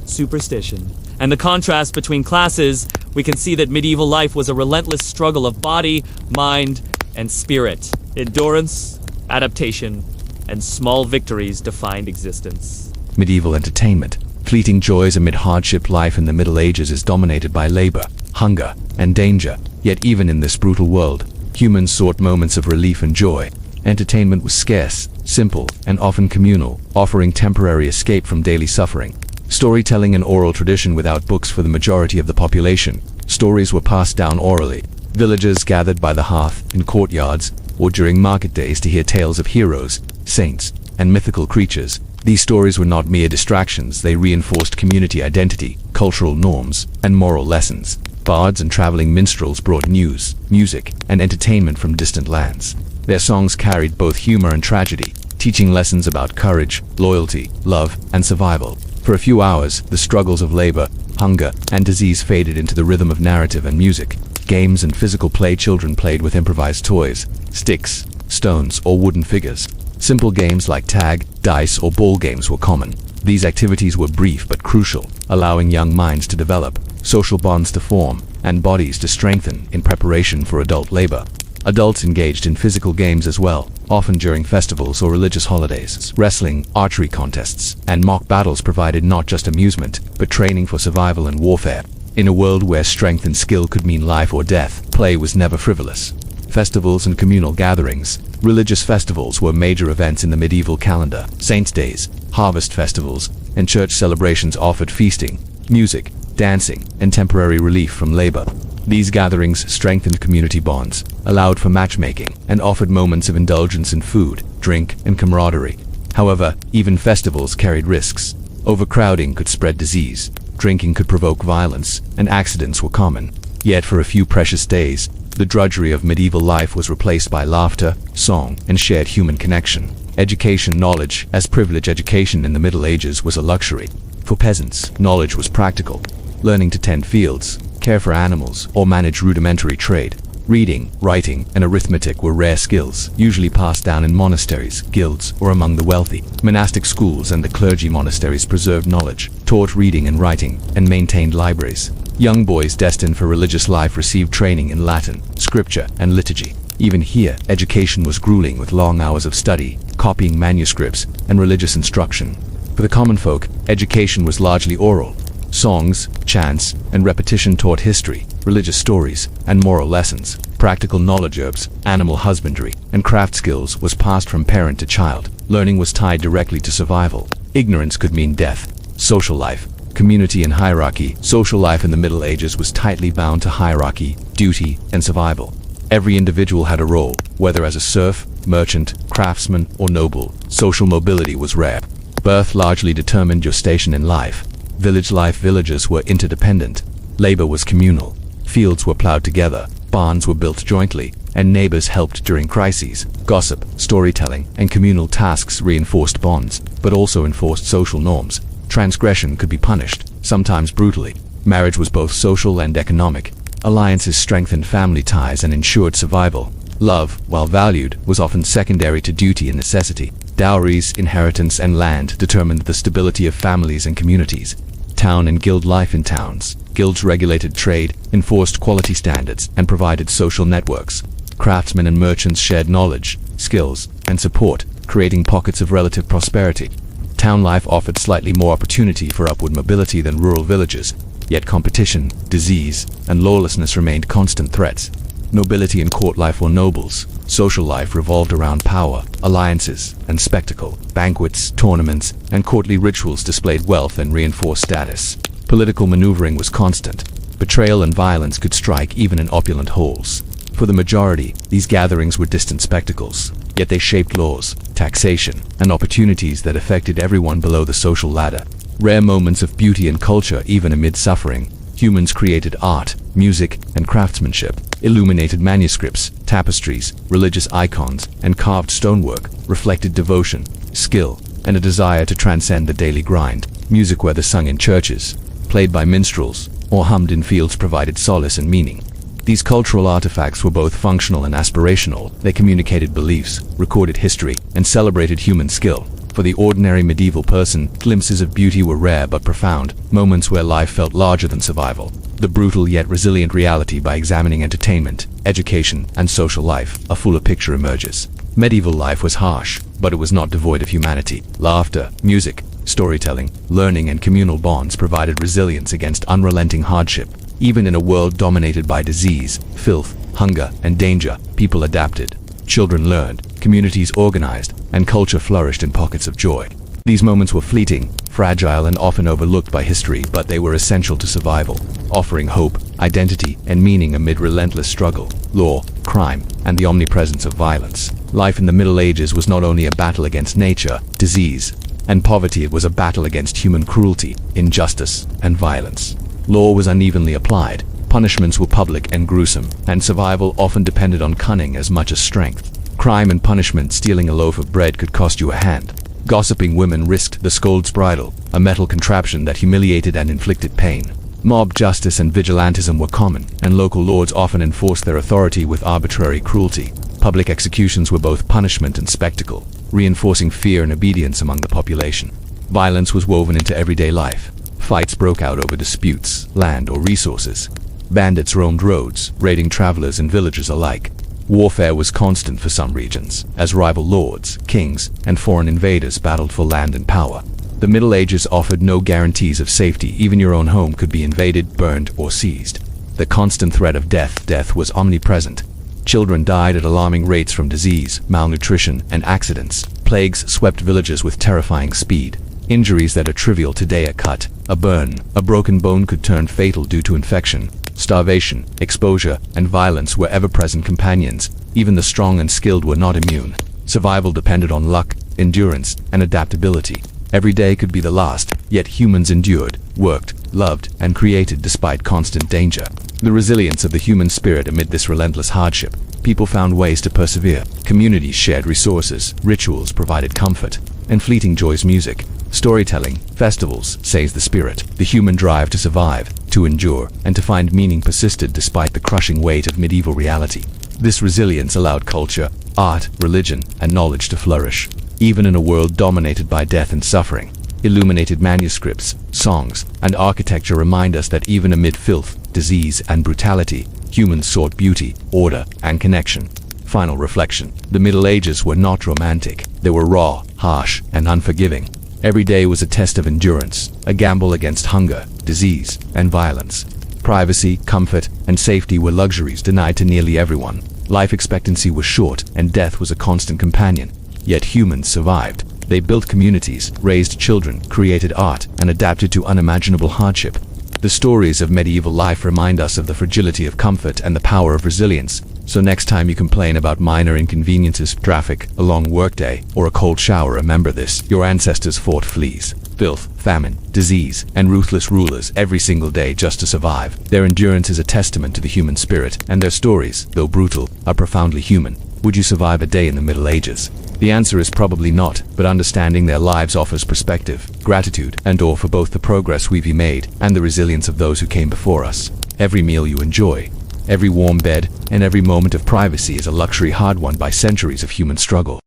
superstition, and the contrast between classes, we can see that medieval life was a relentless struggle of body, mind, and spirit. Endurance, adaptation, and small victories defined existence. Medieval entertainment. Fleeting joys amid hardship. Life in the Middle Ages is dominated by labor, hunger, and danger. Yet even in this brutal world, humans sought moments of relief and joy. Entertainment was scarce, simple, and often communal, offering temporary escape from daily suffering. Storytelling and oral tradition. Without books for the majority of the population, stories were passed down orally. Villagers gathered by the hearth, in courtyards, or during market days to hear tales of heroes, saints, and mythical creatures. These stories were not mere distractions, they reinforced community identity, cultural norms, and moral lessons. Bards and traveling minstrels brought news, music, and entertainment from distant lands. Their songs carried both humor and tragedy, teaching lessons about courage, loyalty, love, and survival. For a few hours, the struggles of labor, hunger, and disease faded into the rhythm of narrative and music. Games and physical play. Children played with improvised toys, sticks, stones, or wooden figures. Simple games like tag, dice, or ball games were common. These activities were brief but crucial, allowing young minds to develop, social bonds to form, and bodies to strengthen in preparation for adult labor. Adults engaged in physical games as well, often during festivals or religious holidays. Wrestling, archery contests, and mock battles provided not just amusement, but training for survival and warfare. In a world where strength and skill could mean life or death, play was never frivolous. Festivals and communal gatherings. Religious festivals were major events in the medieval calendar. Saints' days, harvest festivals, and church celebrations offered feasting, music, dancing, and temporary relief from labor. These gatherings strengthened community bonds, allowed for matchmaking, and offered moments of indulgence in food, drink, and camaraderie. However, even festivals carried risks. Overcrowding could spread disease, drinking could provoke violence, and accidents were common. Yet for a few precious days, the drudgery of medieval life was replaced by laughter, song, and shared human connection. Education. Knowledge as privilege. Education in the Middle Ages was a luxury. For peasants, knowledge was practical. Learning to tend fields, care for animals, or manage rudimentary trade. Reading, writing, and arithmetic were rare skills, usually passed down in monasteries, guilds, or among the wealthy. Monastic schools and the clergy monasteries preserved knowledge, taught reading and writing, and maintained libraries. Young boys destined for religious life received training in Latin, scripture, and liturgy. Even here, education was grueling with long hours of study, copying manuscripts, and religious instruction. For the common folk, education was largely oral. Songs, chants, and repetition taught history, religious stories, and moral lessons. Practical knowledge. Herbs, animal husbandry, and craft skills was passed from parent to child. Learning was tied directly to survival. Ignorance could mean death. Social life. Community and hierarchy. Social life in the Middle Ages was tightly bound to hierarchy, duty, and survival. Every individual had a role, whether as a serf, merchant, craftsman, or noble. Social mobility was rare. Birth largely determined your station in life. Village life. Villages were interdependent. Labor was communal. Fields were plowed together. Barns were built jointly, and neighbors helped during crises. Gossip, storytelling, and communal tasks reinforced bonds, but also enforced social norms. Transgression could be punished, sometimes brutally. Marriage was both social and economic. Alliances strengthened family ties and ensured survival. Love, while valued, was often secondary to duty and necessity. Dowries, inheritance, and land determined the stability of families and communities. Town and guild life. In towns, guilds regulated trade, enforced quality standards, and provided social networks. Craftsmen and merchants shared knowledge, skills, and support, creating pockets of relative prosperity. Town life offered slightly more opportunity for upward mobility than rural villages, yet competition, disease, and lawlessness remained constant threats. Nobility and court life. Were nobles. Social life revolved around power, alliances, and spectacle. Banquets, tournaments, and courtly rituals displayed wealth and reinforced status. Political maneuvering was constant. Betrayal and violence could strike even in opulent halls. For the majority, these gatherings were distant spectacles, yet they shaped laws, taxation, and opportunities that affected everyone below the social ladder. Rare moments of beauty and culture. Even amid suffering, humans created art, music, and craftsmanship. Illuminated manuscripts, tapestries, religious icons, and carved stonework reflected devotion, skill, and a desire to transcend the daily grind. Music, whether sung in churches, played by minstrels, or hummed in fields, provided solace and meaning. These cultural artifacts were both functional and aspirational. They communicated beliefs, recorded history, and celebrated human skill. For the ordinary medieval person, glimpses of beauty were rare but profound, moments where life felt larger than survival. The brutal yet resilient reality. By examining entertainment, education, and social life, a fuller picture emerges. Medieval life was harsh, but it was not devoid of humanity. Laughter, music, storytelling, learning, and communal bonds provided resilience against unrelenting hardship. Even in a world dominated by disease, filth, hunger, and danger, people adapted. Children learned, communities organized, and culture flourished in pockets of joy. These moments were fleeting, fragile, and often overlooked by history, but they were essential to survival, offering hope, identity, and meaning amid relentless struggle, law, crime, and the omnipresence of violence. Life in the Middle Ages was not only a battle against nature, disease, and poverty, it was a battle against human cruelty, injustice, and violence. Law was unevenly applied, punishments were public and gruesome, and survival often depended on cunning as much as strength. Crime and punishment. Stealing a loaf of bread could cost you a hand. Gossiping women risked the scold's bridle, a metal contraption that humiliated and inflicted pain. Mob justice and vigilantism were common, and local lords often enforced their authority with arbitrary cruelty. Public executions were both punishment and spectacle, reinforcing fear and obedience among the population. Violence was woven into everyday life. Fights broke out over disputes, land, or resources. Bandits roamed roads, raiding travelers and villagers alike. Warfare was constant for some regions, as rival lords, kings, and foreign invaders battled for land and power. The Middle Ages offered no guarantees of safety. Even your own home could be invaded, burned, or seized. The constant threat of death was omnipresent. Children died at alarming rates from disease, malnutrition, and accidents. Plagues swept villages with terrifying speed. Injuries that are trivial today, a cut, a burn, a broken bone, could turn fatal due to infection. Starvation, exposure, and violence were ever-present companions. Even the strong and skilled were not immune. Survival depended on luck, endurance, and adaptability. Every day could be the last, yet humans endured, worked, loved, and created despite constant danger. The resilience of the human spirit amid this relentless hardship. People found ways to persevere. Communities shared resources, rituals provided comfort, and fleeting joys. Music, storytelling, festivals, says the spirit. The human drive to survive, to endure, and to find meaning persisted despite the crushing weight of medieval reality. This resilience allowed culture, art, religion, and knowledge to flourish, even in a world dominated by death and suffering. Illuminated manuscripts, songs, and architecture remind us that even amid filth, disease, and brutality, humans sought beauty, order, and connection. Final reflection. The Middle Ages were not romantic. They were raw, harsh, and unforgiving. Every day was a test of endurance, a gamble against hunger, disease, and violence. Privacy, comfort, and safety were luxuries denied to nearly everyone. Life expectancy was short, and death was a constant companion. Yet humans survived. They built communities, raised children, created art, and adapted to unimaginable hardship. The stories of medieval life remind us of the fragility of comfort and the power of resilience. So next time you complain about minor inconveniences, traffic, a long workday, or a cold shower, remember this: your ancestors fought fleas, filth, famine, disease, and ruthless rulers every single day just to survive. Their endurance is a testament to the human spirit, and their stories, though brutal, are profoundly human. Would you survive a day in the Middle Ages? The answer is probably not, but understanding their lives offers perspective, gratitude, and awe for both the progress we've made and the resilience of those who came before us. Every meal you enjoy, every warm bed, and every moment of privacy is a luxury hard-won by centuries of human struggle.